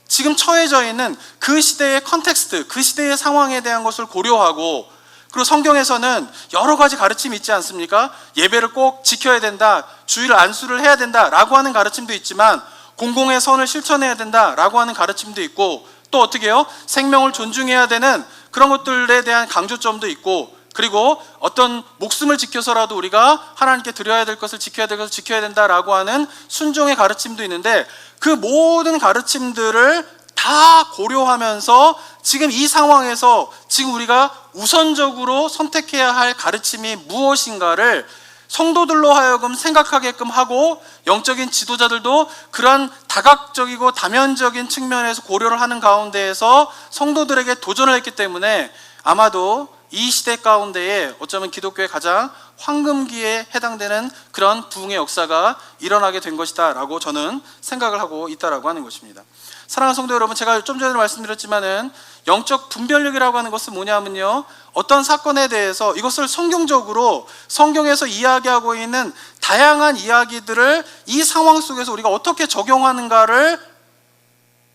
A: 지금 처해져 있는 그 시대의 컨텍스트, 그 시대의 상황에 대한 것을 고려하고, 그리고 성경에서는 여러 가지 가르침이 있지 않습니까? 예배를 꼭 지켜야 된다, 주일 안수를 해야 된다라고 하는 가르침도 있지만 공공의 선을 실천해야 된다라고 하는 가르침도 있고, 또 어떻게 해요? 생명을 존중해야 되는 그런 것들에 대한 강조점도 있고, 그리고 어떤 목숨을 지켜서라도 우리가 하나님께 드려야 될 것을 지켜야 될 것을 지켜야 된다라고 하는 순종의 가르침도 있는데, 그 모든 가르침들을 다 고려하면서 지금 이 상황에서 지금 우리가 우선적으로 선택해야 할 가르침이 무엇인가를 성도들로 하여금 생각하게끔 하고, 영적인 지도자들도 그러한 다각적이고 다면적인 측면에서 고려를 하는 가운데에서 성도들에게 도전을 했기 때문에 아마도 이 시대 가운데에 어쩌면 기독교의 가장 황금기에 해당되는 그런 부흥의 역사가 일어나게 된 것이다 라고 저는 생각을 하고 있다라고 하는 것입니다. 사랑하는 성도 여러분, 제가 좀 전에 말씀드렸지만은 영적 분별력이라고 하는 것은 뭐냐면요, 어떤 사건에 대해서 이것을 성경적으로 성경에서 이야기하고 있는 다양한 이야기들을 이 상황 속에서 우리가 어떻게 적용하는가를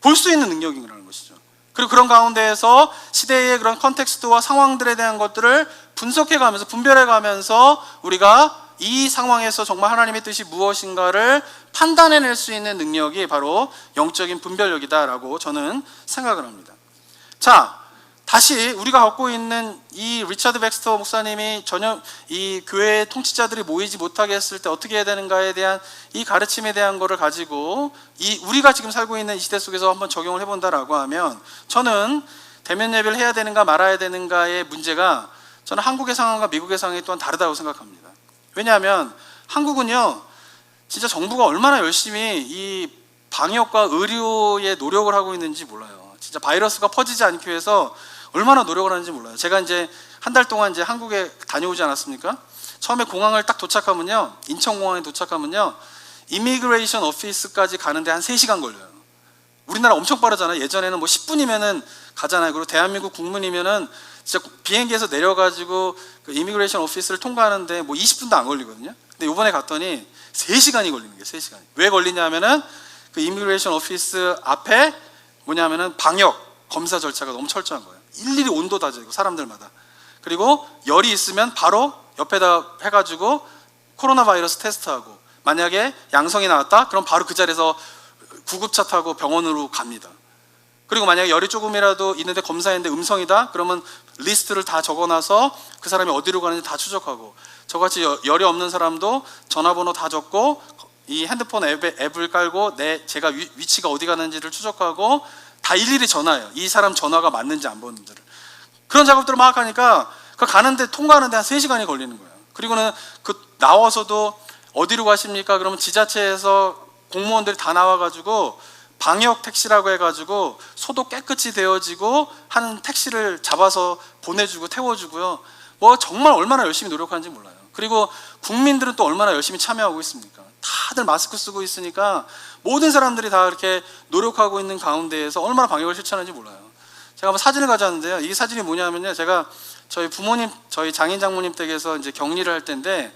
A: 볼 수 있는 능력이라는 것이죠. 그리고 그런 가운데에서 시대의 그런 컨텍스트와 상황들에 대한 것들을 분석해가면서 분별해가면서 우리가 이 상황에서 정말 하나님의 뜻이 무엇인가를 판단해낼 수 있는 능력이 바로 영적인 분별력이다라고 저는 생각을 합니다. 자, 다시 우리가 갖고 있는 이 리처드 백스터 목사님이 전혀 이 교회 통치자들이 모이지 못하게 했을 때 어떻게 해야 되는가에 대한 이 가르침에 대한 거를 가지고 이 우리가 지금 살고 있는 이 시대 속에서 한번 적용을 해본다라고 하면, 저는 대면 예배를 해야 되는가 말아야 되는가의 문제가 저는 한국의 상황과 미국의 상황이 또한 다르다고 생각합니다. 왜냐하면 한국은요, 진짜 정부가 얼마나 열심히 이 방역과 의료에 노력을 하고 있는지 몰라요. 진짜 바이러스가 퍼지지 않기 위해서 얼마나 노력을 하는지 몰라요. 제가 이제 한 달 동안 이제 한국에 다녀오지 않았습니까? 처음에 공항을 딱 도착하면요, 인천공항에 도착하면요, 이미그레이션 오피스까지 가는데 한 3시간 걸려요. 우리나라 엄청 빠르잖아요. 예전에는 뭐 10분이면은 가잖아요. 그리고 대한민국 국민이면은 진짜 비행기에서 내려가지고 그 이미그레이션 오피스를 통과하는데 뭐 20분도 안 걸리거든요. 근데 이번에 갔더니 3시간이 걸리는 거예요. 3시간이. 왜 걸리냐면은 그 이미그레이션 오피스 앞에 뭐냐면은 방역 검사 절차가 너무 철저한 거예요. 일일이 온도 다 재고 사람들마다. 그리고 열이 있으면 바로 옆에다 해가지고 코로나 바이러스 테스트하고, 만약에 양성이 나왔다 그럼 바로 그 자리에서 구급차 타고 병원으로 갑니다. 그리고 만약에 열이 조금이라도 있는데 검사했는데 음성이다 그러면 리스트를 다 적어놔서 그 사람이 어디로 가는지 다 추적하고, 저같이 열이 없는 사람도 전화번호 다 적고 이 핸드폰 앱을 깔고 제가 위치가 어디 가는지를 추적하고 다 일일이 전화해요. 이 사람 전화가 맞는지 안 맞는지를. 그런 작업들을 막 하니까 그 가는데 통과하는데 한 3시간이 걸리는 거예요. 그리고는 그 나와서도 어디로 가십니까? 그러면 지자체에서 공무원들이 다 나와가지고 방역 택시라고 해가지고 소독 깨끗이 되어지고 하는 택시를 잡아서 보내주고 태워주고요. 뭐 정말 얼마나 열심히 노력하는지 몰라요. 그리고 국민들은 또 얼마나 열심히 참여하고 있습니까? 다들 마스크 쓰고 있으니까 모든 사람들이 다 이렇게 노력하고 있는 가운데에서 얼마나 방역을 실천하는지 몰라요. 제가 한번 사진을 가져왔는데요. 이 사진이 뭐냐면요, 제가 저희 부모님, 저희 장인 장모님 댁에서 이제 격리를 할 때인데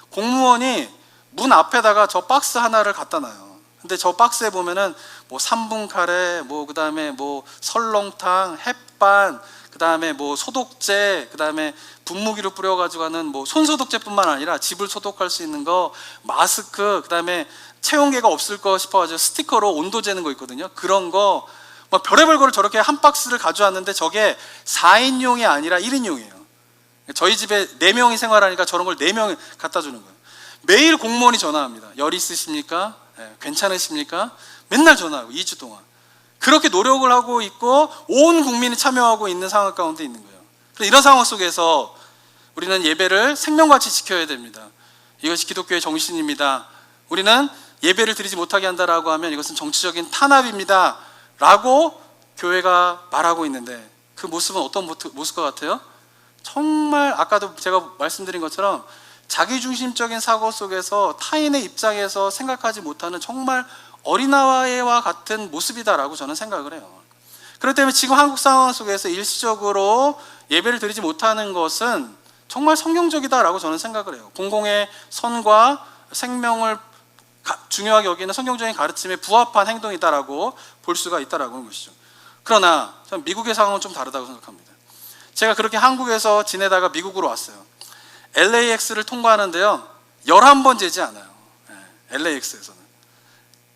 A: 공무원이 문 앞에다가 저 박스 하나를 갖다 놔요. 근데 저 박스에 보면은 뭐 3분 카레, 뭐 그다음에 뭐 설렁탕, 햇반, 그다음에 뭐 소독제, 그다음에 분무기로 뿌려가지고 하는 뭐 손소독제뿐만 아니라 집을 소독할 수 있는 거, 마스크, 그다음에 체온계가 없을 거 싶어가지고 스티커로 온도 재는 거 있거든요. 그런 거 막 별의별 거를 저렇게 한 박스를 가져왔는데 저게 4인용이 아니라 1인용이에요. 저희 집에 4명이 생활하니까 저런 걸 4명이 갖다 주는 거예요. 매일 공무원이 전화합니다. 열 있으십니까? 괜찮으십니까? 맨날 전화하고 2주 동안 그렇게 노력을 하고 있고 온 국민이 참여하고 있는 상황 가운데 있는 거예요. 그래서 이런 상황 속에서 우리는 예배를 생명같이 지켜야 됩니다. 이것이 기독교의 정신입니다. 우리는 예배를 드리지 못하게 한다라고 하면 이것은 정치적인 탄압입니다 라고 교회가 말하고 있는데, 그 모습은 어떤 모습 것 같아요? 정말 아까도 제가 말씀드린 것처럼 자기중심적인 사고 속에서 타인의 입장에서 생각하지 못하는 정말 어린아이와 같은 모습이다라고 저는 생각을 해요. 그렇기 때문에 지금 한국 상황 속에서 일시적으로 예배를 드리지 못하는 것은 정말 성경적이다라고 저는 생각을 해요. 공공의 선과 생명을 중요하게 여기는 성경적인 가르침에 부합한 행동이다라고 볼 수가 있다라고 하는 것이죠. 그러나 저는 미국의 상황은 좀 다르다고 생각합니다. 제가 그렇게 한국에서 지내다가 미국으로 왔어요. LAX를 통과하는데요, 11번 재지 않아요. LAX에서는.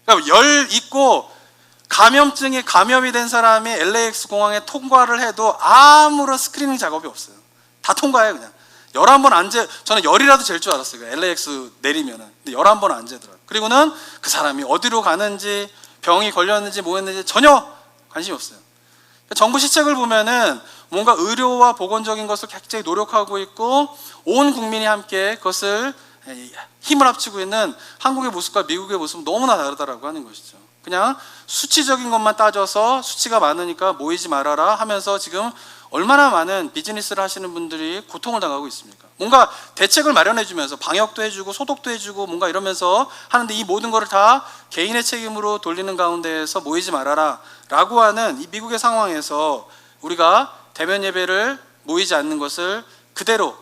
A: 그러니까 열 있고 감염증에 감염이 된 사람이 LAX 공항에 통과를 해도 아무런 스크리닝 작업이 없어요. 다 통과해요. 그냥 11번 안 재, 저는 열이라도 잴 줄 알았어요. LAX 내리면은. 근데 11번 안 재더라고요. 그리고는 그 사람이 어디로 가는지, 병이 걸렸는지 뭐했는지 전혀 관심이 없어요. 정부 시책을 보면은 뭔가 의료와 보건적인 것을 굉장히 노력하고 있고 온 국민이 함께 그것을 힘을 합치고 있는 한국의 모습과 미국의 모습은 너무나 다르다라고 하는 것이죠. 그냥 수치적인 것만 따져서 수치가 많으니까 모이지 말아라 하면서 지금 얼마나 많은 비즈니스를 하시는 분들이 고통을 당하고 있습니까? 뭔가 대책을 마련해 주면서 방역도 해주고 소독도 해주고 뭔가 이러면서 하는데 이 모든 것을 다 개인의 책임으로 돌리는 가운데에서 모이지 말아라 라고 하는 이 미국의 상황에서 우리가 대면 예배를 모이지 않는 것을 그대로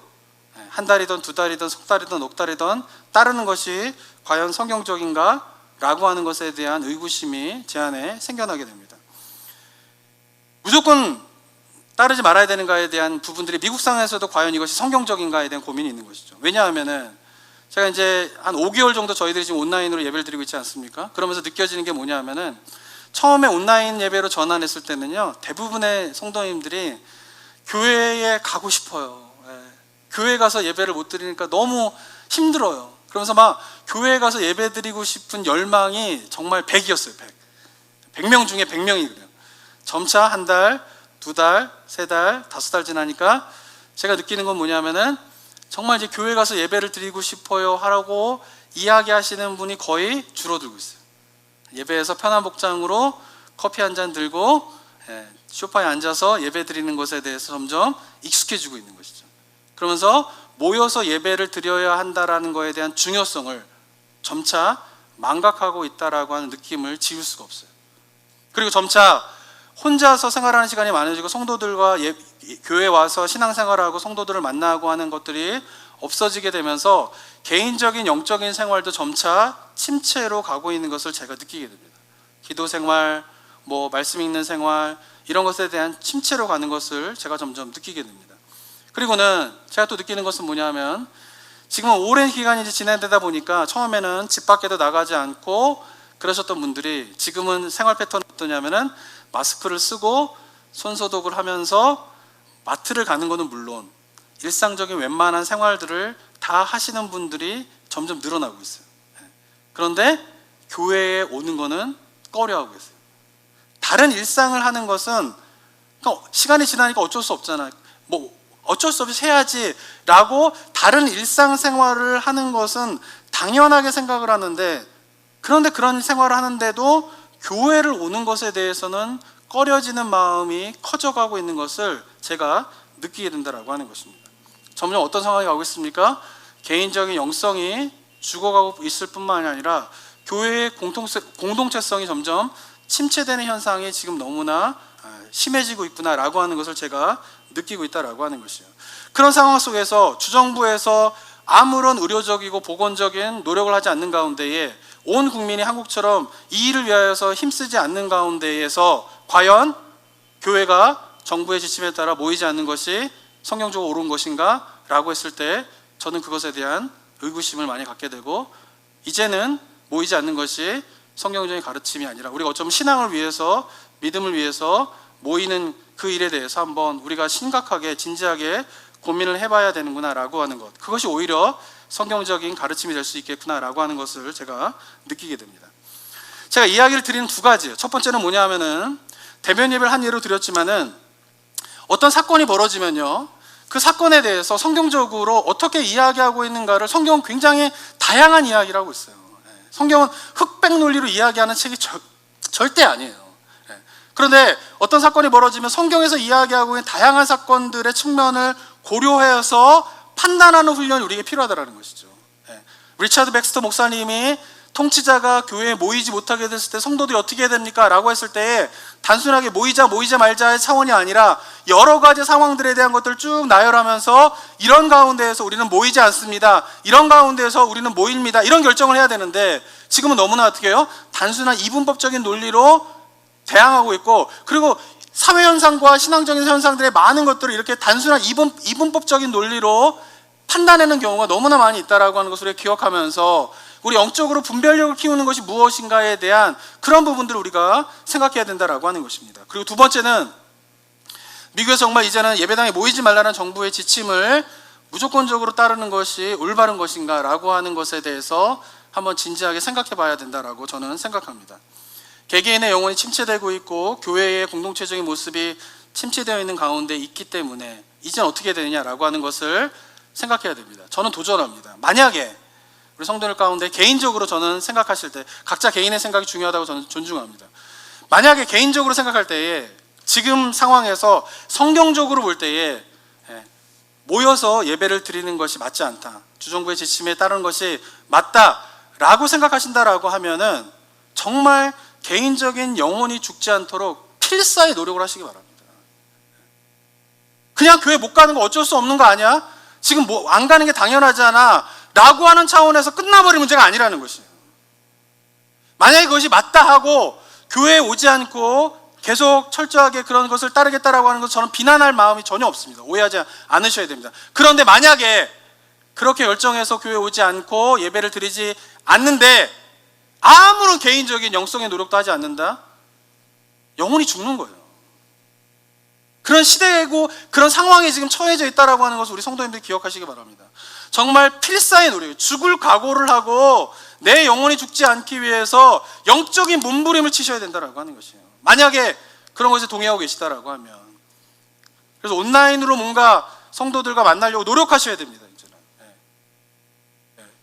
A: 한 달이든 두 달이든 석 달이든 억 달이든 따르는 것이 과연 성경적인가? 라고 하는 것에 대한 의구심이 제 안에 생겨나게 됩니다. 무조건 따르지 말아야 되는가에 대한 부분들이 미국 상에서도 과연 이것이 성경적인가에 대한 고민이 있는 것이죠. 왜냐하면은 제가 이제 한 5개월 정도 저희들이 지금 온라인으로 예배를 드리고 있지 않습니까? 그러면서 느껴지는 게 뭐냐면은 처음에 온라인 예배로 전환했을 때는요, 대부분의 성도님들이 교회에 가고 싶어요. 교회 가서 예배를 못 드리니까 너무 힘들어요. 그러면서 막 교회에 가서 예배 드리고 싶은 열망이 정말 100이었어요. 100명 중에 100명이 그래요. 점차 한 달, 두 달, 세 달, 다섯 달 지나니까 제가 느끼는 건 뭐냐면은 정말 이제 교회 가서 예배를 드리고 싶어요 하라고 이야기하시는 분이 거의 줄어들고 있어요. 예배에서 편한 복장으로 커피 한 잔 들고 소파에 앉아서 예배 드리는 것에 대해서 점점 익숙해지고 있는 것이죠. 그러면서 모여서 예배를 드려야 한다라는 것에 대한 중요성을 점차 망각하고 있다라고 하는 느낌을 지울 수가 없어요. 그리고 점차 혼자서 생활하는 시간이 많아지고 성도들과 교회에 와서 신앙생활하고 성도들을 만나고 하는 것들이 없어지게 되면서 개인적인 영적인 생활도 점차 침체로 가고 있는 것을 제가 느끼게 됩니다. 기도 생활, 말씀 읽는 생활 이런 것에 대한 침체로 가는 것을 제가 점점 느끼게 됩니다. 그리고는 제가 또 느끼는 것은 뭐냐면 지금은 오랜 기간이 이제 진행되다 보니까 처음에는 집 밖에도 나가지 않고 그러셨던 분들이 지금은 생활 패턴이 어떠냐면은 마스크를 쓰고 손소독을 하면서 마트를 가는 것은 물론 일상적인 웬만한 생활들을 다 하시는 분들이 점점 늘어나고 있어요. 그런데 교회에 오는 거는 꺼려하고 있어요. 다른 일상을 하는 것은 시간이 지나니까 어쩔 수 없잖아요. 어쩔 수 없이 해야지 라고 다른 일상생활을 하는 것은 당연하게 생각을 하는데, 그런데 그런 생활을 하는데도 교회를 오는 것에 대해서는 꺼려지는 마음이 커져가고 있는 것을 제가 느끼게 된다라고 하는 것입니다. 점점 어떤 상황이 가고 있습니까? 개인적인 영성이 죽어가고 있을 뿐만이 아니라 교회의 공동체성이 점점 침체되는 현상이 지금 너무나 심해지고 있구나라고 하는 것을 제가 느끼고 있다라고 하는 것이에요. 그런 상황 속에서 주정부에서 아무런 의료적이고 보건적인 노력을 하지 않는 가운데에 온 국민이 한국처럼 이 일을 위하여서 힘쓰지 않는 가운데에서 과연 교회가 정부의 지침에 따라 모이지 않는 것이 성경적으로 옳은 것인가? 라고 했을 때 저는 그것에 대한 의구심을 많이 갖게 되고, 이제는 모이지 않는 것이 성경적인 가르침이 아니라 우리가 어쩌면 신앙을 위해서, 믿음을 위해서 모이는 그 일에 대해서 한번 우리가 심각하게 진지하게 고민을 해봐야 되는구나 라고 하는 것, 그것이 오히려 성경적인 가르침이 될 수 있겠구나 라고 하는 것을 제가 느끼게 됩니다. 제가 이야기를 드리는 두 가지예요. 첫 번째는 뭐냐 하면은 대면 예배를 한 예로 드렸지만은 어떤 사건이 벌어지면요, 그 사건에 대해서 성경적으로 어떻게 이야기하고 있는가를 성경은 굉장히 다양한 이야기를 하고 있어요. 성경은 흑백 논리로 이야기하는 책이 절대 아니에요. 그런데 어떤 사건이 벌어지면 성경에서 이야기하고 있는 다양한 사건들의 측면을 고려해서 판단하는 훈련이 우리에게 필요하다는 것이죠. 리차드 백스터 목사님이 통치자가 교회에 모이지 못하게 됐을 때 성도들이 어떻게 해야 됩니까? 라고 했을 때 단순하게 모이자 말자의 차원이 아니라 여러 가지 상황들에 대한 것들을 쭉 나열하면서 이런 가운데에서 우리는 모이지 않습니다, 이런 가운데에서 우리는 모입니다, 이런 결정을 해야 되는데 지금은 너무나 어떻게 해요? 단순한 이분법적인 논리로 대항하고 있고, 그리고 사회현상과 신앙적인 현상들의 많은 것들을 이렇게 단순한 이분법적인 논리로 판단하는 경우가 너무나 많이 있다라고 하는 것을 우리가 기억하면서 우리 영적으로 분별력을 키우는 것이 무엇인가에 대한 그런 부분들을 우리가 생각해야 된다라고 하는 것입니다. 그리고 두 번째는 미국에서 정말 이제는 예배당에 모이지 말라는 정부의 지침을 무조건적으로 따르는 것이 올바른 것인가 라고 하는 것에 대해서 한번 진지하게 생각해 봐야 된다라고 저는 생각합니다. 개개인의 영혼이 침체되고 있고 교회의 공동체적인 모습이 침체되어 있는 가운데 있기 때문에 이제는 어떻게 되느냐라고 하는 것을 생각해야 됩니다. 저는 도전합니다. 만약에 우리 성도들 가운데 개인적으로 저는 생각하실 때 각자 개인의 생각이 중요하다고 저는 존중합니다. 만약에 개인적으로 생각할 때에 지금 상황에서 성경적으로 볼 때에 모여서 예배를 드리는 것이 맞지 않다, 주정부의 지침에 따르는 것이 맞다라고 생각하신다라고 하면은 정말 개인적인 영혼이 죽지 않도록 필사의 노력을 하시기 바랍니다. 그냥 교회 못 가는 거 어쩔 수 없는 거 아니야? 지금 뭐 안 가는 게 당연하잖아 라고 하는 차원에서 끝나버린 문제가 아니라는 것이에요. 만약에 그것이 맞다 하고 교회에 오지 않고 계속 철저하게 그런 것을 따르겠다라고 하는 것을 저는 비난할 마음이 전혀 없습니다. 오해하지 않으셔야 됩니다. 그런데 만약에 그렇게 열정해서 교회에 오지 않고 예배를 드리지 않는데 아무런 개인적인 영성의 노력도 하지 않는다? 영혼이 죽는 거예요. 그런 시대고 그런 상황에 지금 처해져 있다라고 하는 것을 우리 성도님들이 기억하시기 바랍니다. 정말 필사의 노력, 죽을 각오를 하고 내 영혼이 죽지 않기 위해서 영적인 몸부림을 치셔야 된다라고 하는 것이에요. 만약에 그런 것에 동의하고 계시다라고 하면, 그래서 온라인으로 뭔가 성도들과 만나려고 노력하셔야 됩니다. 이제는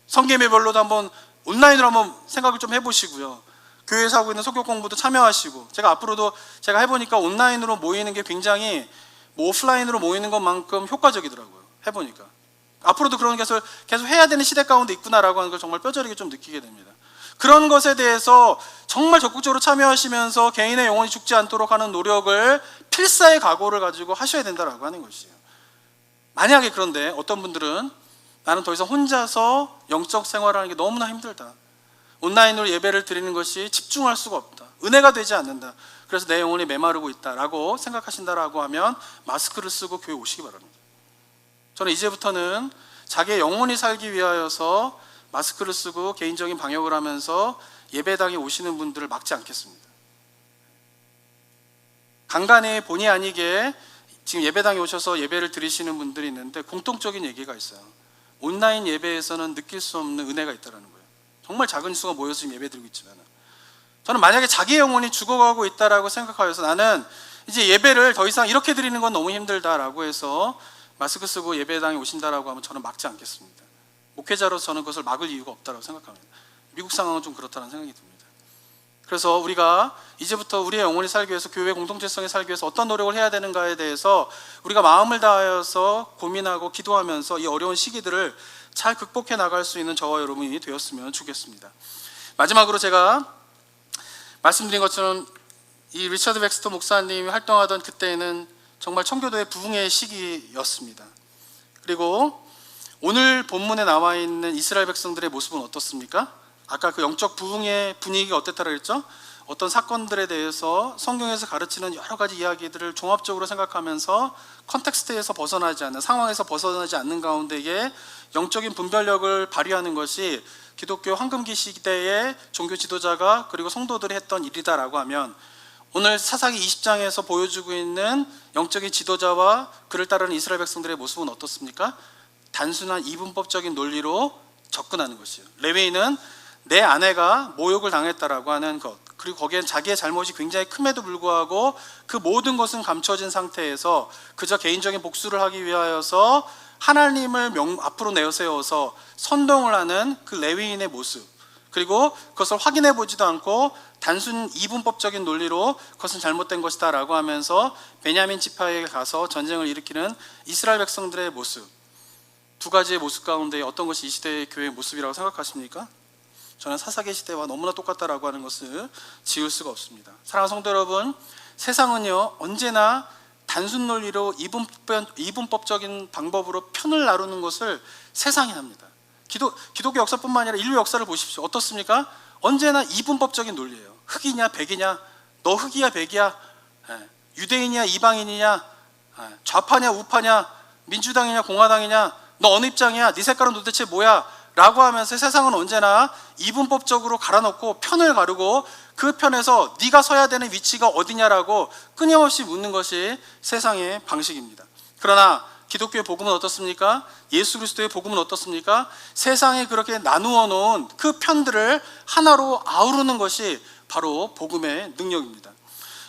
A: 성계매별로도 한번 온라인으로 한번 생각을 좀 해보시고요. 교회에서 하고 있는 성경 공부도 참여하시고, 제가 앞으로도 제가 해보니까 온라인으로 모이는 게 굉장히 뭐 오프라인으로 모이는 것만큼 효과적이더라고요. 해보니까 앞으로도 그런 것을 계속 해야 되는 시대 가운데 있구나라고 하는 걸 정말 뼈저리게 좀 느끼게 됩니다. 그런 것에 대해서 정말 적극적으로 참여하시면서 개인의 영혼이 죽지 않도록 하는 노력을 필사의 각오를 가지고 하셔야 된다라고 하는 것이에요. 만약에 그런데 어떤 분들은 나는 더 이상 혼자서 영적 생활하는 게 너무나 힘들다, 온라인으로 예배를 드리는 것이 집중할 수가 없다, 은혜가 되지 않는다, 그래서 내 영혼이 메마르고 있다라고 생각하신다라고 하면 마스크를 쓰고 교회 오시기 바랍니다. 저는 이제부터는 자기의 영혼이 살기 위하여서 마스크를 쓰고 개인적인 방역을 하면서 예배당에 오시는 분들을 막지 않겠습니다. 간간히 본의 아니게 지금 예배당에 오셔서 예배를 드리시는 분들이 있는데 공통적인 얘기가 있어요. 온라인 예배에서는 느낄 수 없는 은혜가 있다는 거예요. 정말 작은 수가 모여서 지금 예배 드리고 있지만, 저는 만약에 자기의 영혼이 죽어가고 있다라고 생각하여서 나는 이제 예배를 더 이상 이렇게 드리는 건 너무 힘들다라고 해서 마스크 쓰고 예배당에 오신다라고 하면 저는 막지 않겠습니다. 목회자로서 저는 그것을 막을 이유가 없다고 생각합니다. 미국 상황은 좀 그렇다는 생각이 듭니다. 그래서 우리가 이제부터 우리의 영혼이 살기 위해서, 교회 공동체성에 살기 위해서 어떤 노력을 해야 되는가에 대해서 우리가 마음을 다하여서 고민하고 기도하면서 이 어려운 시기들을 잘 극복해 나갈 수 있는 저와 여러분이 되었으면 좋겠습니다. 마지막으로 제가 말씀드린 것처럼 이 리처드 백스터 목사님이 활동하던 그때는 정말 청교도의 부흥의 시기였습니다. 그리고 오늘 본문에 나와 있는 이스라엘 백성들의 모습은 어떻습니까? 아까 그 영적 부흥의 분위기가 어땠다고 했죠? 어떤 사건들에 대해서 성경에서 가르치는 여러 가지 이야기들을 종합적으로 생각하면서 컨텍스트에서 벗어나지 않는, 상황에서 벗어나지 않는 가운데에 영적인 분별력을 발휘하는 것이 기독교 황금기 시대의 종교 지도자가 그리고 성도들이 했던 일이다라고 하면, 오늘 사사기 20장에서 보여주고 있는 영적인 지도자와 그를 따르는 이스라엘 백성들의 모습은 어떻습니까? 단순한 이분법적인 논리로 접근하는 것이에요. 레위인은 내 아내가 모욕을 당했다라고 하는 것, 그리고 거기엔 자기의 잘못이 굉장히 큼에도 불구하고 그 모든 것은 감춰진 상태에서 그저 개인적인 복수를 하기 위하여서 하나님을 앞으로 내세워서 선동을 하는 그 레위인의 모습, 그리고 그것을 확인해 보지도 않고 단순 이분법적인 논리로 그것은 잘못된 것이다 라고 하면서 베냐민 지파에 가서 전쟁을 일으키는 이스라엘 백성들의 모습, 두 가지의 모습 가운데 어떤 것이 이 시대의 교회의 모습이라고 생각하십니까? 저는 사사기 시대와 너무나 똑같다라고 하는 것을 지울 수가 없습니다. 사랑하는 성도 여러분, 세상은요 언제나 단순 논리로 이분법적인 방법으로 편을 나누는 것을 세상이 합니다. 기독교 역사뿐만 아니라 인류 역사를 보십시오. 어떻습니까? 언제나 이분법적인 논리예요. 흑이냐 백이냐, 너 흑이야 백이야, 유대인이냐 이방인이냐, 좌파냐 우파냐, 민주당이냐 공화당이냐, 너 어느 입장이야, 네 색깔은 도대체 뭐야 라고 하면서 세상은 언제나 이분법적으로 갈아놓고 편을 가르고 그 편에서 네가 서야 되는 위치가 어디냐라고 끊임없이 묻는 것이 세상의 방식입니다. 그러나 기독교의 복음은 어떻습니까? 예수 그리스도의 복음은 어떻습니까? 세상에 그렇게 나누어 놓은 그 편들을 하나로 아우르는 것이 바로 복음의 능력입니다.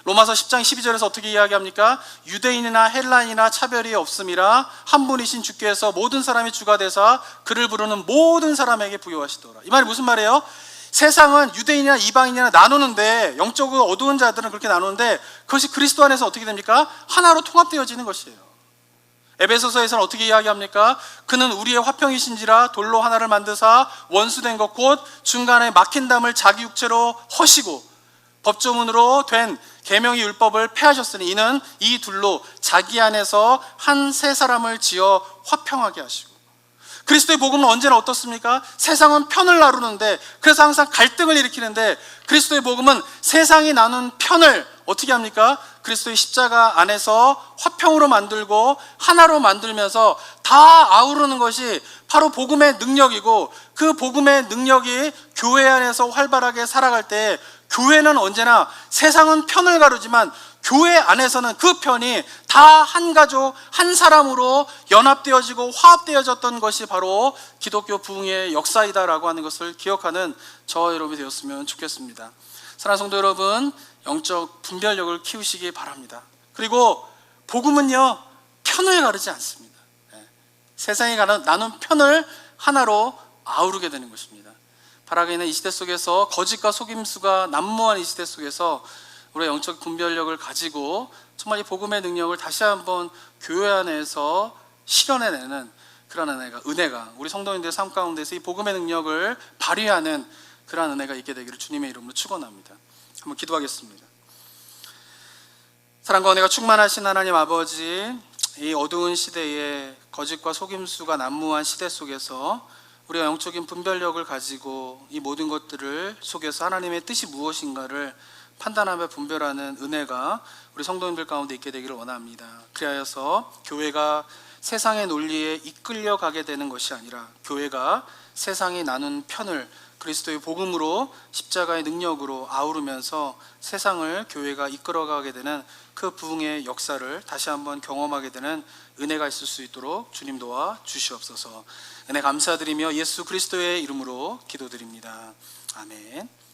A: 로마서 10장 12절에서 어떻게 이야기합니까? 유대인이나 헬라인이나 차별이 없음이라 한 분이신 주께서 모든 사람이 주가 되사 그를 부르는 모든 사람에게 부여하시더라. 이 말이 무슨 말이에요? 세상은 유대인이나 이방인이나 나누는데, 영적으로 어두운 자들은 그렇게 나누는데, 그것이 그리스도 안에서 어떻게 됩니까? 하나로 통합되어지는 것이에요. 에베소서에서는 어떻게 이야기합니까? 그는 우리의 화평이신지라 돌로 하나를 만드사 원수된 것 곧 중간에 막힌 담을 자기 육체로 허시고 법조문으로 된 계명의 율법을 폐하셨으니 이는 이 둘로 자기 안에서 한 세 사람을 지어 화평하게 하시고. 그리스도의 복음은 언제나 어떻습니까? 세상은 편을 나누는데, 그래서 항상 갈등을 일으키는데, 그리스도의 복음은 세상이 나눈 편을 어떻게 합니까? 그리스도의 십자가 안에서 화평으로 만들고 하나로 만들면서 다 아우르는 것이 바로 복음의 능력이고, 그 복음의 능력이 교회 안에서 활발하게 살아갈 때, 교회는 언제나 세상은 편을 가르지만 교회 안에서는 그 편이 다 한 가족, 한 사람으로 연합되어지고 화합되어졌던 것이 바로 기독교 부흥의 역사이다라고 하는 것을 기억하는 저와 여러분이 되었으면 좋겠습니다. 사랑하는 성도 여러분, 영적 분별력을 키우시기 바랍니다. 그리고 복음은요, 편을 가르지 않습니다. 세상이 나눈 편을 하나로 아우르게 되는 것입니다. 바라게 있는 이 시대 속에서 거짓과 속임수가 난무한 이 시대 속에서 우리의 영적 분별력을 가지고 정말 이 복음의 능력을 다시 한번 교회 안에서 실현해내는 그런 은혜가 우리 성도님들의 삶 가운데서 이 복음의 능력을 발휘하는 그런 은혜가 있게 되기를 주님의 이름으로 축원합니다. 한번 기도하겠습니다. 사랑과 은혜가 충만하신 하나님 아버지, 이 어두운 시대에 거짓과 속임수가 난무한 시대 속에서 우리가 영적인 분별력을 가지고 이 모든 것들을 속에서 하나님의 뜻이 무엇인가를 판단하며 분별하는 은혜가 우리 성도님들 가운데 있게 되기를 원합니다. 그리하여서 교회가 세상의 논리에 이끌려 가게 되는 것이 아니라, 교회가 세상이 나눈 편을 그리스도의 복음으로 십자가의 능력으로 아우르면서 세상을 교회가 이끌어가게 되는 그 부흥의 역사를 다시 한번 경험하게 되는 은혜가 있을 수 있도록 주님 도와 주시옵소서. 은혜 감사드리며 예수 그리스도의 이름으로 기도드립니다. 아멘.